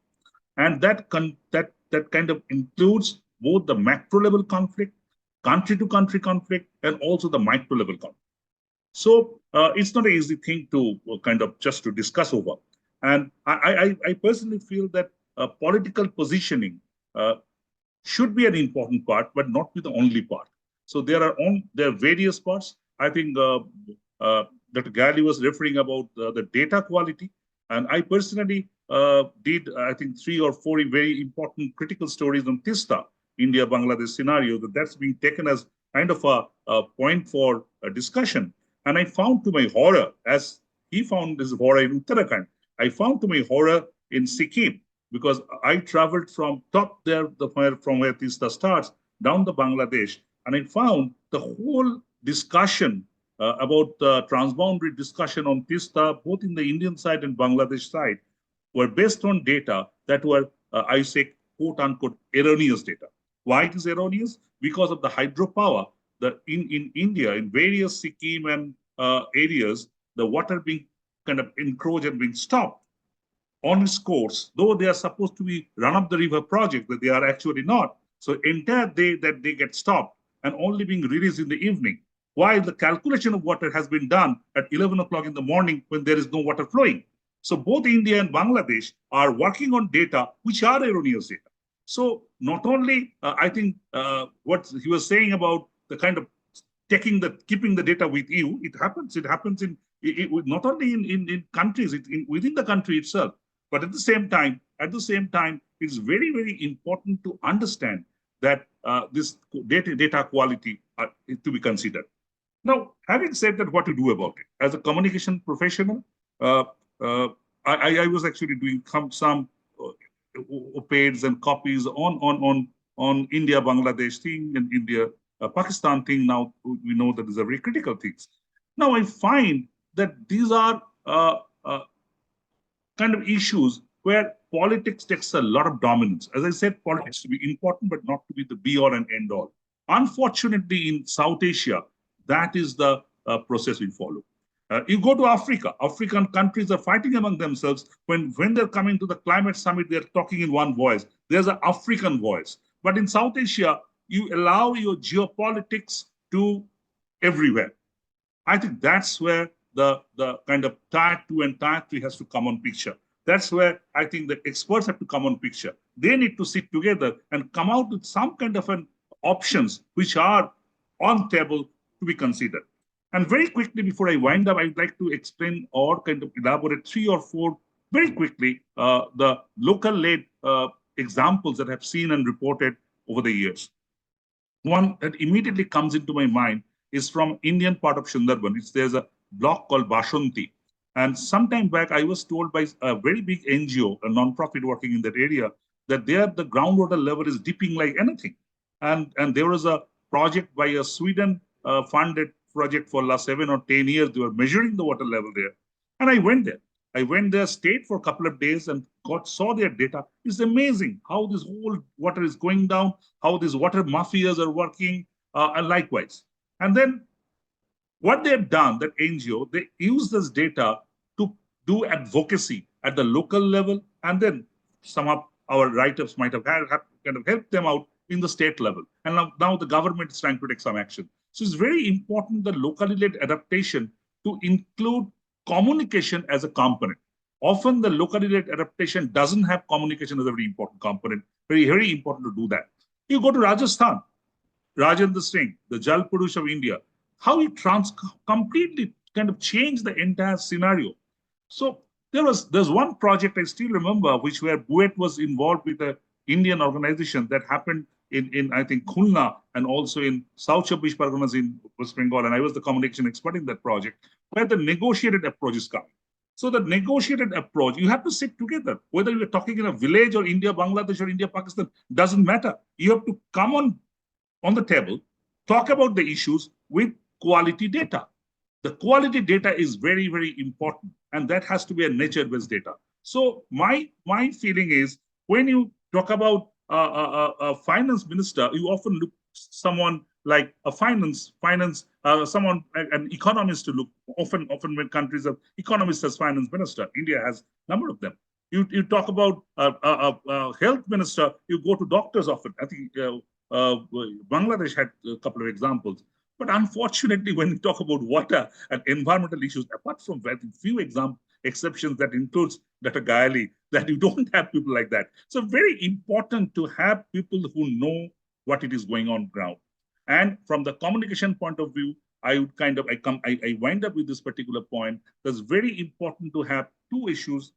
K: And that kind of includes both the macro level conflict, country to country conflict, and also the micro level conflict. So it's not an easy thing to kind of just to discuss over. And I personally feel that political positioning should be an important part, but not be the only part. So there are various parts. I think Dr. Gali was referring about the data quality. And I personally did, I think, 3 or 4 very important critical stories on Tista, India-Bangladesh scenario, that's being taken as kind of a point for a discussion. And I found to my horror, as he found his horror in Uttarakhand, I found to my horror in Sikkim, because I traveled from top there, from where Tista starts, down to Bangladesh, and I found the whole discussion about the transboundary discussion on Tista, both in the Indian side and Bangladesh side, were based on data that were, I say, quote unquote, erroneous data. Why it is erroneous? Because of the hydropower. In India, in various Sikkim and areas, the water being kind of encroached and being stopped on its course, though they are supposed to be run up the river project, but they are actually not. So entire day that they get stopped and only being released in the evening, while the calculation of water has been done at 11 o'clock in the morning when there is no water flowing. So both India and Bangladesh are working on data which are erroneous data. So not only, I think what he was saying about the kind of keeping the data with you, it happens in not only in countries, within the country itself, but at the same time, it's very, very important to understand that this data quality is to be considered. Now, having said that, what to do about it? As a communication professional, I was actually doing some op-eds and copies on India, Bangladesh thing and India, Pakistan thing. Now we know that these are very critical things. Now I find that these are kind of issues where politics takes a lot of dominance. As I said, politics to be important, but not to be the be-all and end-all. Unfortunately, in South Asia, that is the process we follow. You go to Africa, African countries are fighting among themselves. When they're coming to the climate summit, they're talking in one voice. There's an African voice. But in South Asia, you allow your geopolitics to everywhere. I think that's where the kind of tier 2 and tier 3 has to come on picture. That's where I think the experts have to come on picture. They need to sit together and come out with some kind of an options which are on table to be considered. And very quickly, before I wind up, I'd like to explain or kind of elaborate 3 or 4 very quickly the local-led examples that I've seen and reported over the years. One that immediately comes into my mind is from Indian part of Sundarban. There's a block called Bashanti. And sometime back, I was told by a very big NGO, a non-profit working in that area, that there the groundwater level is dipping like anything. And there was a project by a Sweden funded project for last 7 or 10 years. They were measuring the water level there. And I went there. I went there, stayed for a couple of days and saw their data. It's amazing how this whole water is going down, how these water mafias are working, and likewise. And then what they've done, that NGO, they use this data to do advocacy at the local level, and then some of our write-ups might have kind of helped them out in the state level. And now the government is trying to take some action. So it's very important that locally led adaptation to include communication as a component. Often the locally led adaptation doesn't have communication as a very important component. Very, very important to do that. You go to Rajasthan, Rajendra Singh, the Jal Purush of India, how he completely kind of changed the entire scenario. So there's one project I still remember, where BUET was involved with a Indian organization that happened in I think Khulna and also in South Chব্বিশ Parganas in West Bengal, and I was the communication expert in that project, where the negotiated approach is coming. So the negotiated approach, you have to sit together. Whether you're talking in a village or India, Bangladesh or India, Pakistan, doesn't matter. You have to come on the table, talk about the issues with quality data. The quality data is very, very important, and that has to be a nature-based data. So my feeling is, when you talk about a finance minister, you often look someone like a someone an economist to look. Often when countries have economists as finance minister, India has a number of them. You talk about a health minister, you go to doctors often. I think Bangladesh had a couple of examples. But unfortunately, when we talk about water and environmental issues, apart from very few exceptions that includes Dr. Gayali, that you don't have people like that. So very important to have people who know what it is going on ground. And from the communication point of view, I would I wind up with this particular point. That's very important to have two issues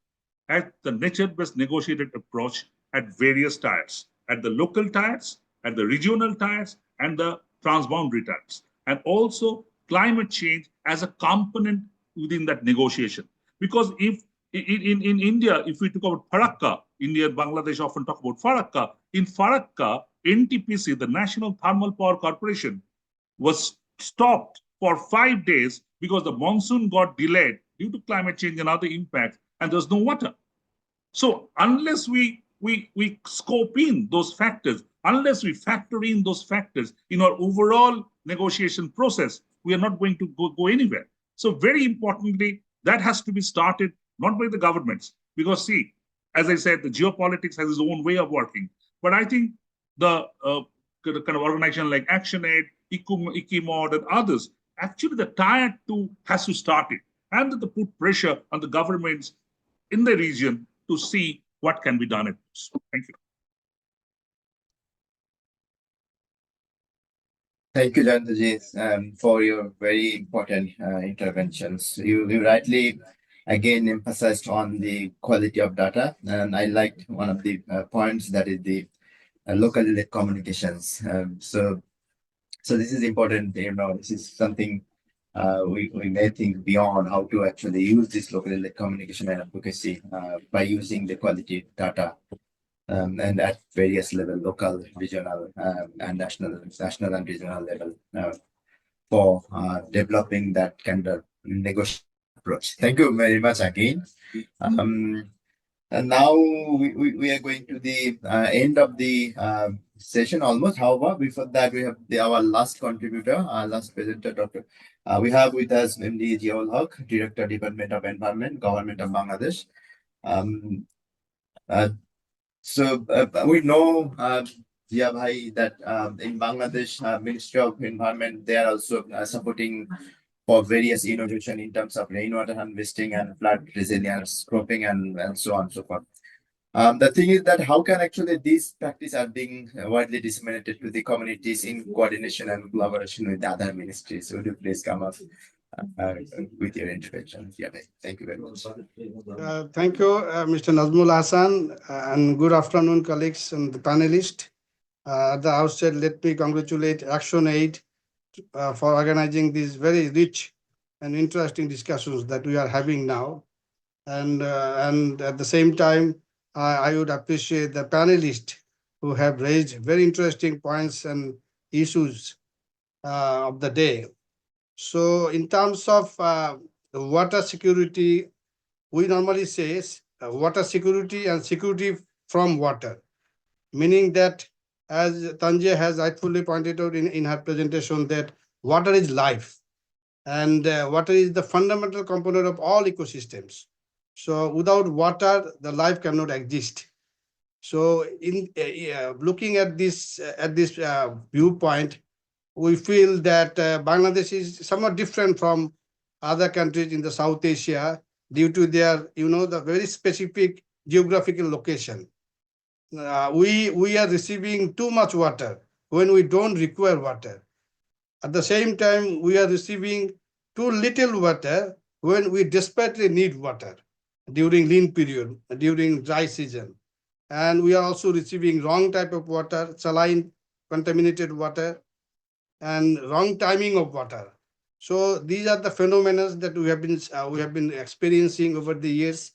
K: at the nature-based negotiated approach at various tiers, at the local tiers, at the regional tiers, and the transboundary tiers. And also climate change as a component within that negotiation. Because if in India, if we talk about Farakka, India and Bangladesh often talk about Farakka. In Farakka, NTPC, the National Thermal Power Corporation, was stopped for 5 days because the monsoon got delayed due to climate change and other impacts, and there's no water. So unless we scope in those factors, unless we factor in those factors in our overall negotiation process, we are not going to go anywhere. So very importantly, that has to be started not by the governments, because see, as I said, the geopolitics has its own way of working. But I think the kind of organization like ActionAid, ICCCAD, and others, actually the tier 2 has to start it, and to put pressure on the governments in the region to see what can be done. Thank you.
A: Thank you, Jantaji, for your very important interventions. You rightly again emphasized on the quality of data, and I liked one of the points, that is the locally led communications. So this is important. This is something we may think beyond how to actually use this locally led communication and advocacy by using the quality data. And at various level, local, regional, and national and regional level, for developing that kind of negotiation approach. Thank you very much again. And now we are going to the end of the session almost. However, before that, we have our last contributor, our last presenter, Dr. We have with us MD Ziaul Haq, Director, Department of Environment, Government of Bangladesh. So we know, Zia Bhai, that in Bangladesh, Ministry of Environment, they are also supporting for various innovation in terms of rainwater harvesting and flood resilience, cropping, and so on and so forth. The thing is that how can actually these practices are being widely disseminated to the communities in coordination and collaboration with other ministries? Would you please come up with your intervention? Yeah, thank you very much.
L: Thank you, Mr. Nazmul Hassan, and good afternoon, colleagues and the panelists. At the outset, let me congratulate ActionAid for organizing these very rich and interesting discussions that we are having now. And at the same time, I would appreciate the panelists who have raised very interesting points and issues of the day. So in terms of the water security, we normally say water security and security from water, meaning that, as Tanjia has rightfully pointed out in her presentation, that water is life, and water is the fundamental component of all ecosystems. So without water, the life cannot exist. So in looking at this viewpoint, we feel that Bangladesh is somewhat different from other countries in the South Asia due to their, the very specific geographical location. We are receiving too much water when we don't require water. At the same time, we are receiving too little water when we desperately need water during lean period, during dry season. and we are also receiving wrong type of water, saline contaminated water, and wrong timing of water. So these are the phenomena that we have been experiencing over the years.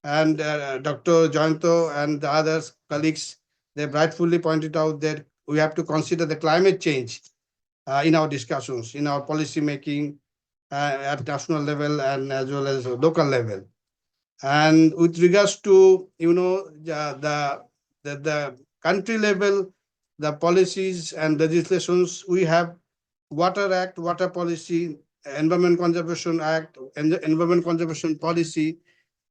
L: And Dr. Joyanto and the others colleagues, they rightfully pointed out that we have to consider the climate change in our discussions, in our policy making at national level and as well as local level. And with regards to the country level, the policies and legislations, we have Water Act, Water Policy, Environment Conservation Act, and the Environment Conservation Policy.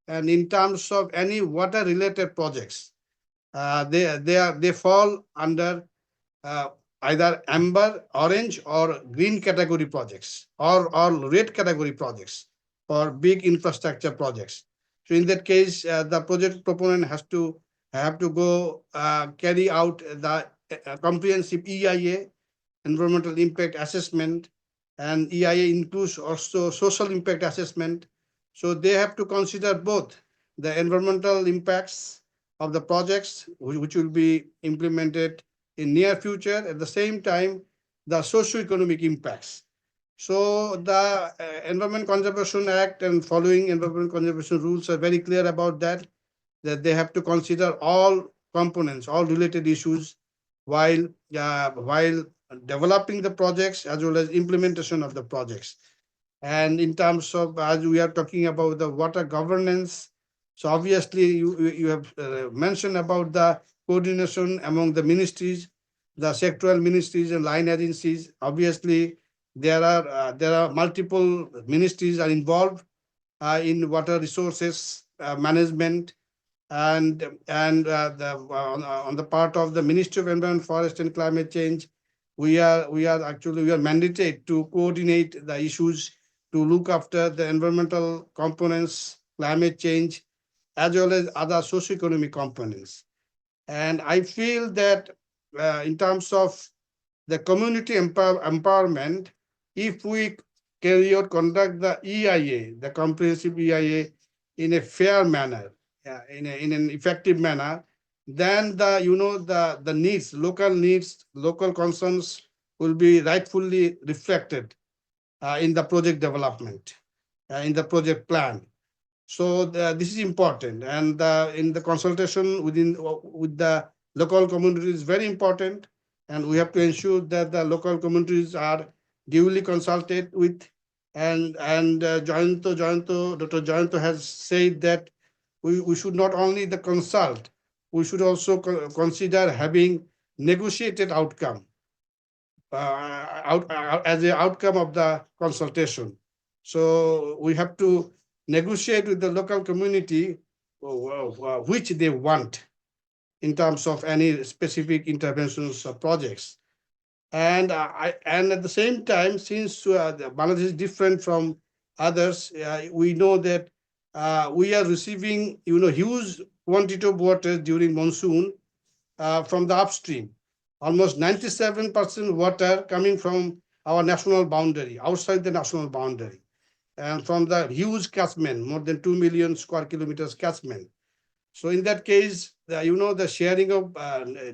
L: And in terms of any water related projects, they fall under uh, either amber, orange, or green category projects, or red category projects for big infrastructure projects. So in that case, the project proponent has to have to go carry out the comprehensive EIA, environmental impact assessment, and EIA includes also social impact assessment. So they have to consider both the environmental impacts of the projects which will be implemented in near future, at the same time, the socio-economic impacts. So the Environment Conservation Act and following environment conservation rules are very clear about that they have to consider all components, all related issues while developing the projects as well as implementation of the projects. And in terms of, as we are talking about the water governance, so obviously you have mentioned about the coordination among the ministries, the sectoral ministries and line agencies. Obviously, there are multiple ministries are involved in water resources management, and on the part of the Ministry of Environment, Forest and Climate Change, we are mandated to coordinate the issues, to look after the environmental components, climate change, as well as other socio-economic components. And I feel that in terms of the community empowerment, if we conduct the EIA, the comprehensive EIA, in a fair manner, in an effective manner, then the needs, local concerns will be rightfully reflected in the project development, in the project plan. So this is important, and in the consultation with the local community is very important, and we have to ensure that the local communities are duly consulted with. And Dr. Joyanto has said that we should not only the consult, we should also consider having negotiated outcome as the outcome of the consultation. So we have to negotiate with the local community which they want in terms of any specific interventions or projects. And at the same time, since Bangladesh is different from others, we know that we are receiving huge quantity of water during monsoon from the upstream. Almost 97% water coming from our national boundary, outside the national boundary, and from the huge catchment, more than 2 million square kilometers catchment. So in that case, the sharing of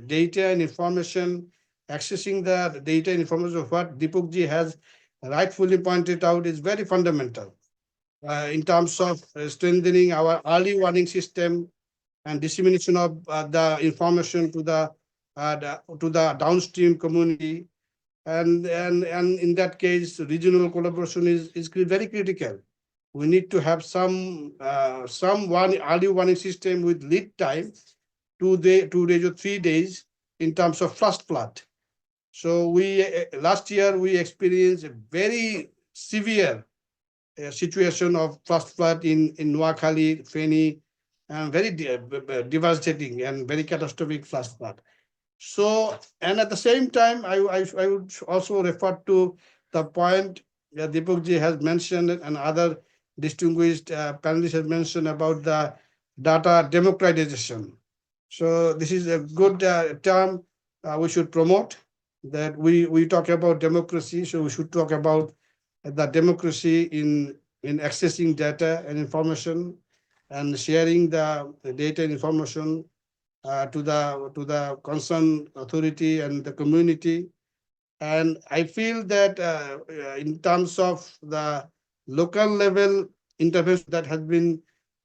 L: data and information, accessing the data and information of what Deepakji has rightfully pointed out is very fundamental in terms of strengthening our early warning system and dissemination of the information to the downstream community. And in that case, regional collaboration is very critical. We need to have some early warning system with lead time, 2 days or 3 days in terms of flash flood. So last year we experienced a very severe situation of flash flood in Noakhali, Feni, and very devastating and very catastrophic flash flood. So, and at the same time, I would also refer to the point that Deepakji has mentioned and other distinguished panelists have mentioned about the data democratization. So this is a good term we should promote, that we talk about democracy, so we should talk about the democracy in accessing data and information and sharing the data and information to the concerned authority and the community. And I feel that in terms of the local level intervention that has been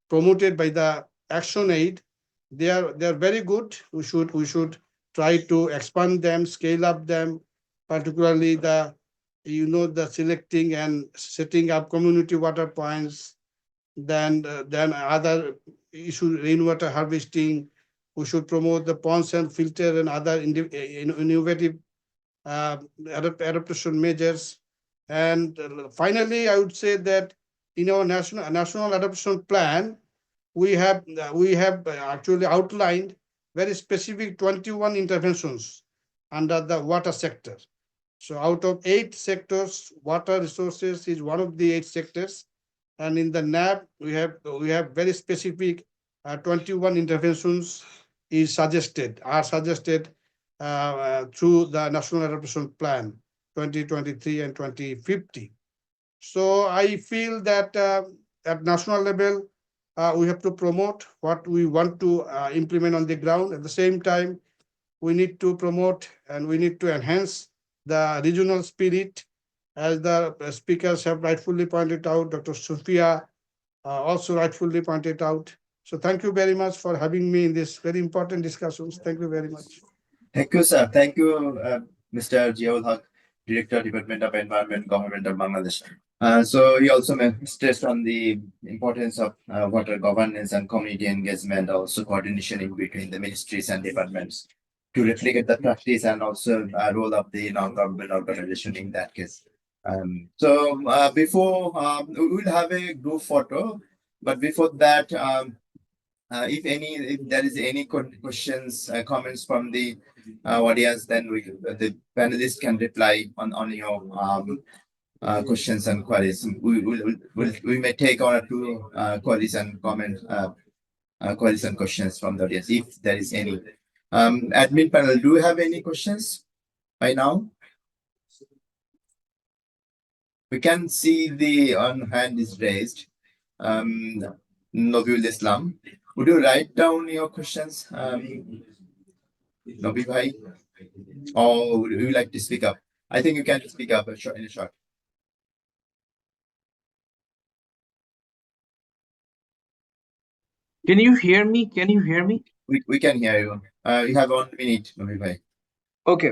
L: promoted by the ActionAid, they are very good. We should try to expand them, scale up them, particularly the selecting and setting up community water points, then other issue rainwater harvesting. We should promote the ponds and filter and other innovative adaptation measures. And finally, I would say that in our national adaptation plan, we have actually outlined very specific 21 interventions under the water sector. So out of 8 sectors, water resources is one of the 8 sectors. And in the NAP, we have very specific 21 interventions are suggested through the National Adaptation Plan 2023 and 2050. So I feel that at national level, we have to promote what we want to implement on the ground. At the same time, we need to promote and we need to enhance the regional spirit, as the speakers have rightfully pointed out. Dr. Sophia also rightfully pointed out. So thank you very much for having me in this very important discussions. Thank you very much.
A: Thank you, sir. Thank you, Mr. Jiaul Haq, Director, Department of Environment, Government of Bangladesh. So he also stressed on the importance of water governance and community engagement, also coordination in between the ministries and departments to replicate the practice and also role of the non-government organization in that case. Before we will have a group photo, but before that, if there is any questions, comments from the audience, then the panelists can reply on your questions and queries. We may take on 2 queries and comment queries and questions from the audience if there is any. Admin panel, do you have any questions by now? We can see the hand is raised. Nobiul Islam, would you write down your questions, Nobi Bhai? Or would you like to speak up? I think you can speak up in a short.
M: Can you hear me? Can you hear me?
A: We can hear you. You have 1 minute, Nobi Bhai.
M: Okay.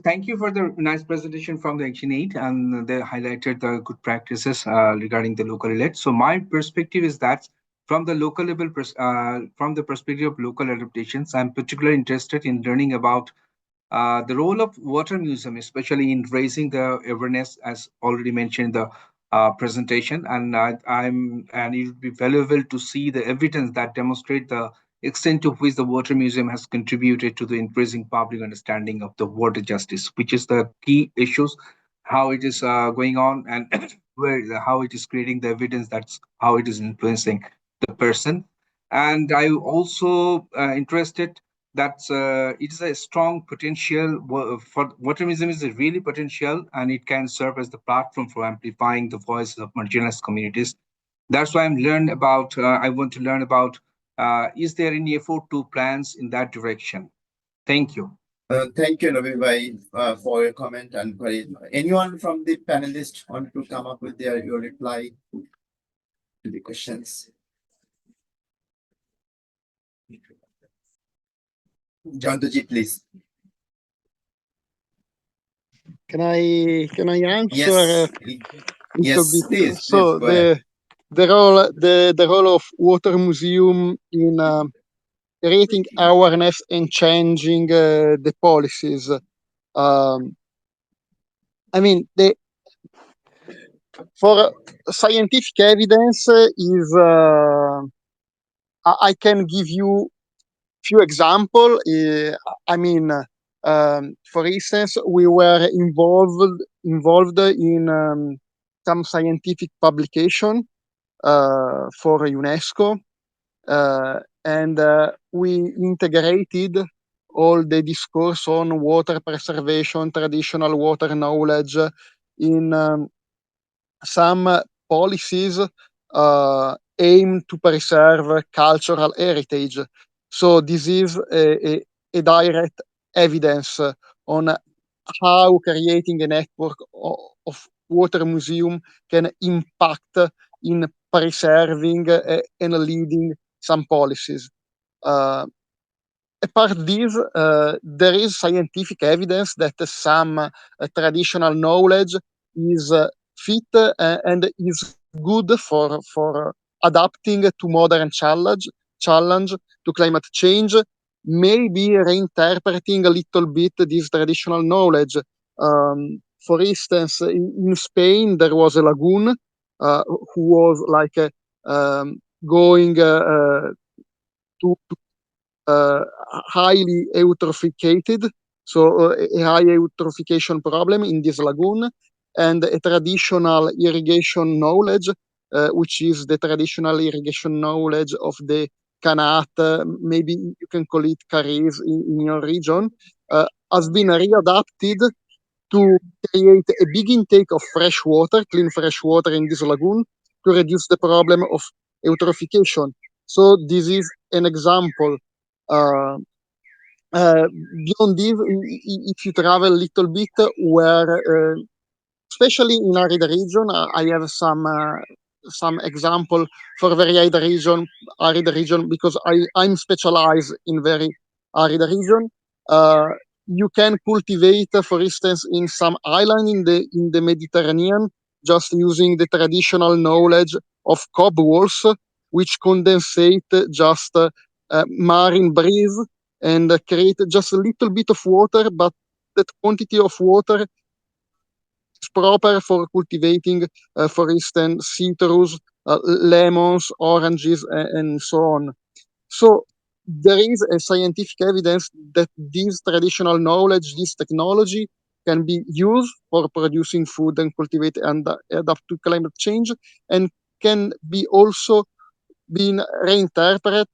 M: Thank you for the nice presentation from the ActionAid, and they highlighted the good practices regarding the local elect. So my perspective is that from the local level, from the perspective of local adaptations, I'm particularly interested in learning about the role of water museum, especially in raising the awareness, as already mentioned in the presentation. And it would be valuable to see the evidence that demonstrate the extent to which the water museum has contributed to the increasing public understanding of the water justice, which is the key issues, how it is going on, and how it is creating the evidence, that's how it is influencing the person. And I also interested that it is a strong potential for water museum is a really potential, and it can serve as the platform for amplifying the voices of marginalized communities. That's why I want to learn about is there any effort to plans in that direction? Thank you.
A: Thank you, Nobi Bhai, for your comment and query. Anyone from the panelists want to come up with your reply to the questions? Jantoji, please.
J: Can I answer?
A: Yes, yes, please.
J: So the role of water museum in creating awareness and changing the policies. I mean, for scientific evidence is I can give you few example. For instance, we were involved in some scientific publication for UNESCO, and we integrated all the discourse on water preservation, traditional water knowledge in some policies aimed to preserve cultural heritage. So this is a direct evidence on how creating a network of water museum can impact in preserving and leading some policies. Apart this, there is scientific evidence that some traditional knowledge is fit and is good for adapting to modern challenge to climate change. Maybe reinterpreting a little bit this traditional knowledge. For instance, in Spain, there was a lagoon who was like going to highly eutrophicated, so a high eutrophication problem in this lagoon, and a traditional irrigation knowledge, which is the traditional irrigation knowledge of the Kanat, maybe you can call it Caris in your region, has been readapted to create a big intake of fresh water, clean fresh water in this lagoon to reduce the problem of eutrophication. So this is an example. Uh, Beyond this, if you travel a little bit, where especially in arid region, I have some example for very arid region because I'm specialized in very arid region. You can cultivate, for instance, in some island in the Mediterranean, just using the traditional knowledge of cob walls, which condensate just marine breeze and create just a little bit of water, but that quantity of water is proper for cultivating, for instance, citrus, lemons, oranges, and so on. So there is a scientific evidence that this traditional knowledge, this technology, can be used for producing food and cultivate and adapt to climate change, and can be also been reinterpreted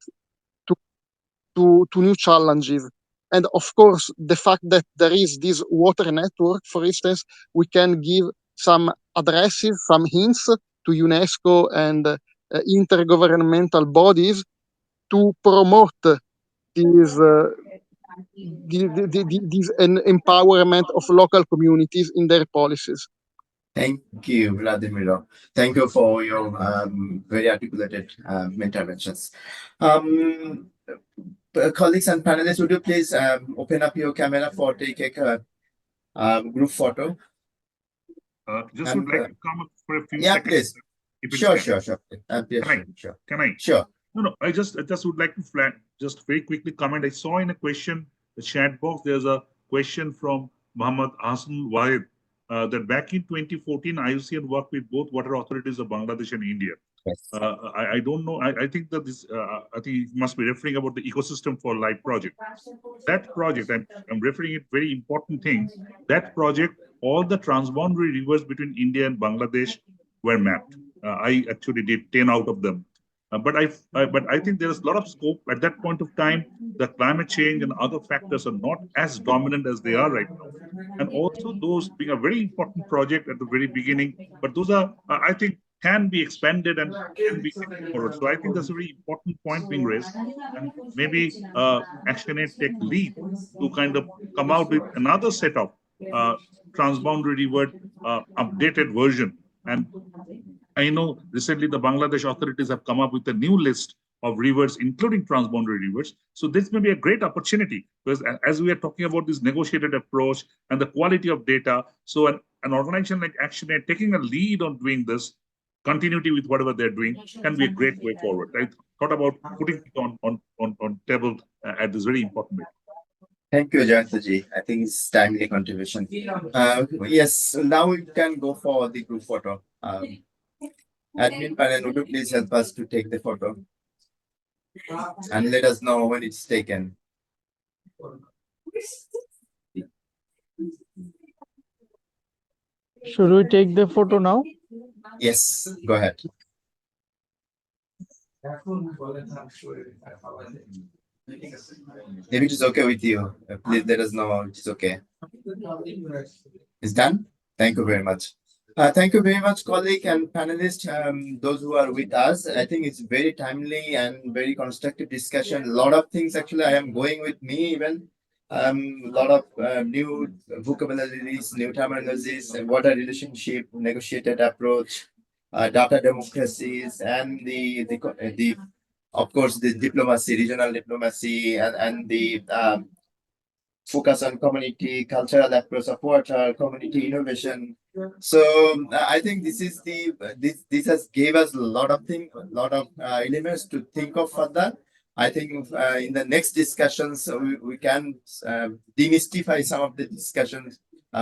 J: to new challenges. And of course, the fact that there is this water network, for instance, we can give some addresses, some hints to UNESCO and intergovernmental bodies to promote this, this empowerment of local communities in their policies.
A: Thank you, Vladimiro. Thank you for your very articulated interventions. Colleagues and panelists, would you please open up your camera for take a group photo?
K: Just would like to come up for a few
A: Yeah,
K: seconds.
A: please. Sure. Sure.
K: Can I?
A: Sure.
K: No. I just would like to just very quickly comment. I saw in a question, the chat box, there's a question from Muhammad Hassan Wahid that back in 2014, IUCN worked with both water authorities of Bangladesh and India.
A: Yes.
K: I don't know. I think that this. I think it must be referring about the ecosystem for life project. That project, I'm referring it very important thing. That project, all the transboundary rivers between India and Bangladesh were mapped. I actually did 10 out of them. But I think there is a lot of scope at that point of time. The climate change and other factors are not as dominant as they are right now. And also those being a very important project at the very beginning, but those are, I think, can be expanded and can be taken forward. So I think that's a very important point being raised. And maybe ActionAid take lead to kind of come out with another set of transboundary river updated version. And I know recently the Bangladesh authorities have come up with a new list of rivers, including transboundary rivers. So this may be a great opportunity because as we are talking about this negotiated approach and the quality of data, so an organization like ActionAid taking a lead on doing this, continuity with whatever they're doing, can be a great way forward. I thought about putting it on table at this very important way.
A: Thank you, Jayantaji. I think it's timely contribution. Yes, now we can go for the group photo. Admin panel, would you please help us to take the photo and let us know when it's taken.
F: Should we take the photo now?
A: Yes, go ahead. If it is okay with you, please let us know it's okay. It's done? Thank you very much. Thank you very much, colleague and panelists, those who are with us. I think it's very timely and very constructive discussion. A lot of things actually I am going with me even. A lot of new vocabularies, new terminologies, water relationship, negotiated approach, data democracies, and the of course the diplomacy, regional diplomacy, and the focus on community cultural approach of water, community innovation. So I think this is this has gave us a lot of things, a lot of elements to think of further. I think in the next discussions we can demystify some of the discussions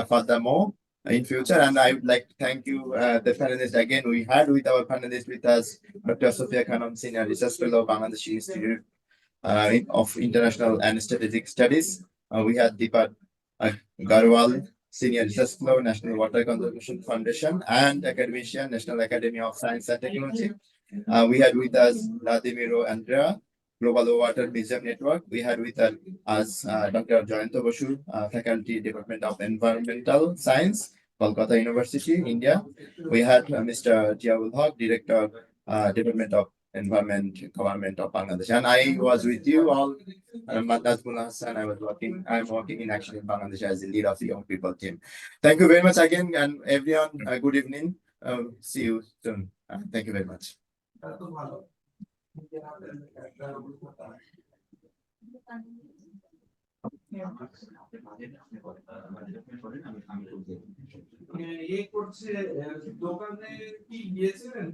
A: furthermore in future. And I would like to thank you, the panelists again. We had with our panelists with us, Dr. Sophia Khanum, Senior Research Fellow, Bangladesh Institute of International and Strategic Studies. We had Deepak Garwal, Senior Research Fellow, National Water Conservation Foundation, and academician, National Academy of Science and Technology. We had with us Vladimiro Andrea, Global Water Museum Network. We had with us Dr. Jayanto Basu, Faculty Department of Environmental Science, Kolkata University, India. We had Mr. Jiaul Haq, Director, Department of Environment, Government of Bangladesh. And I was with you all. I'm Nazmul Hassan. I'm working in Action in Bangladesh as the lead of the young people team. Thank you very much again, and everyone, good evening. See you soon. Thank you very much.
N: দোকানে কি গিয়েছিলেন?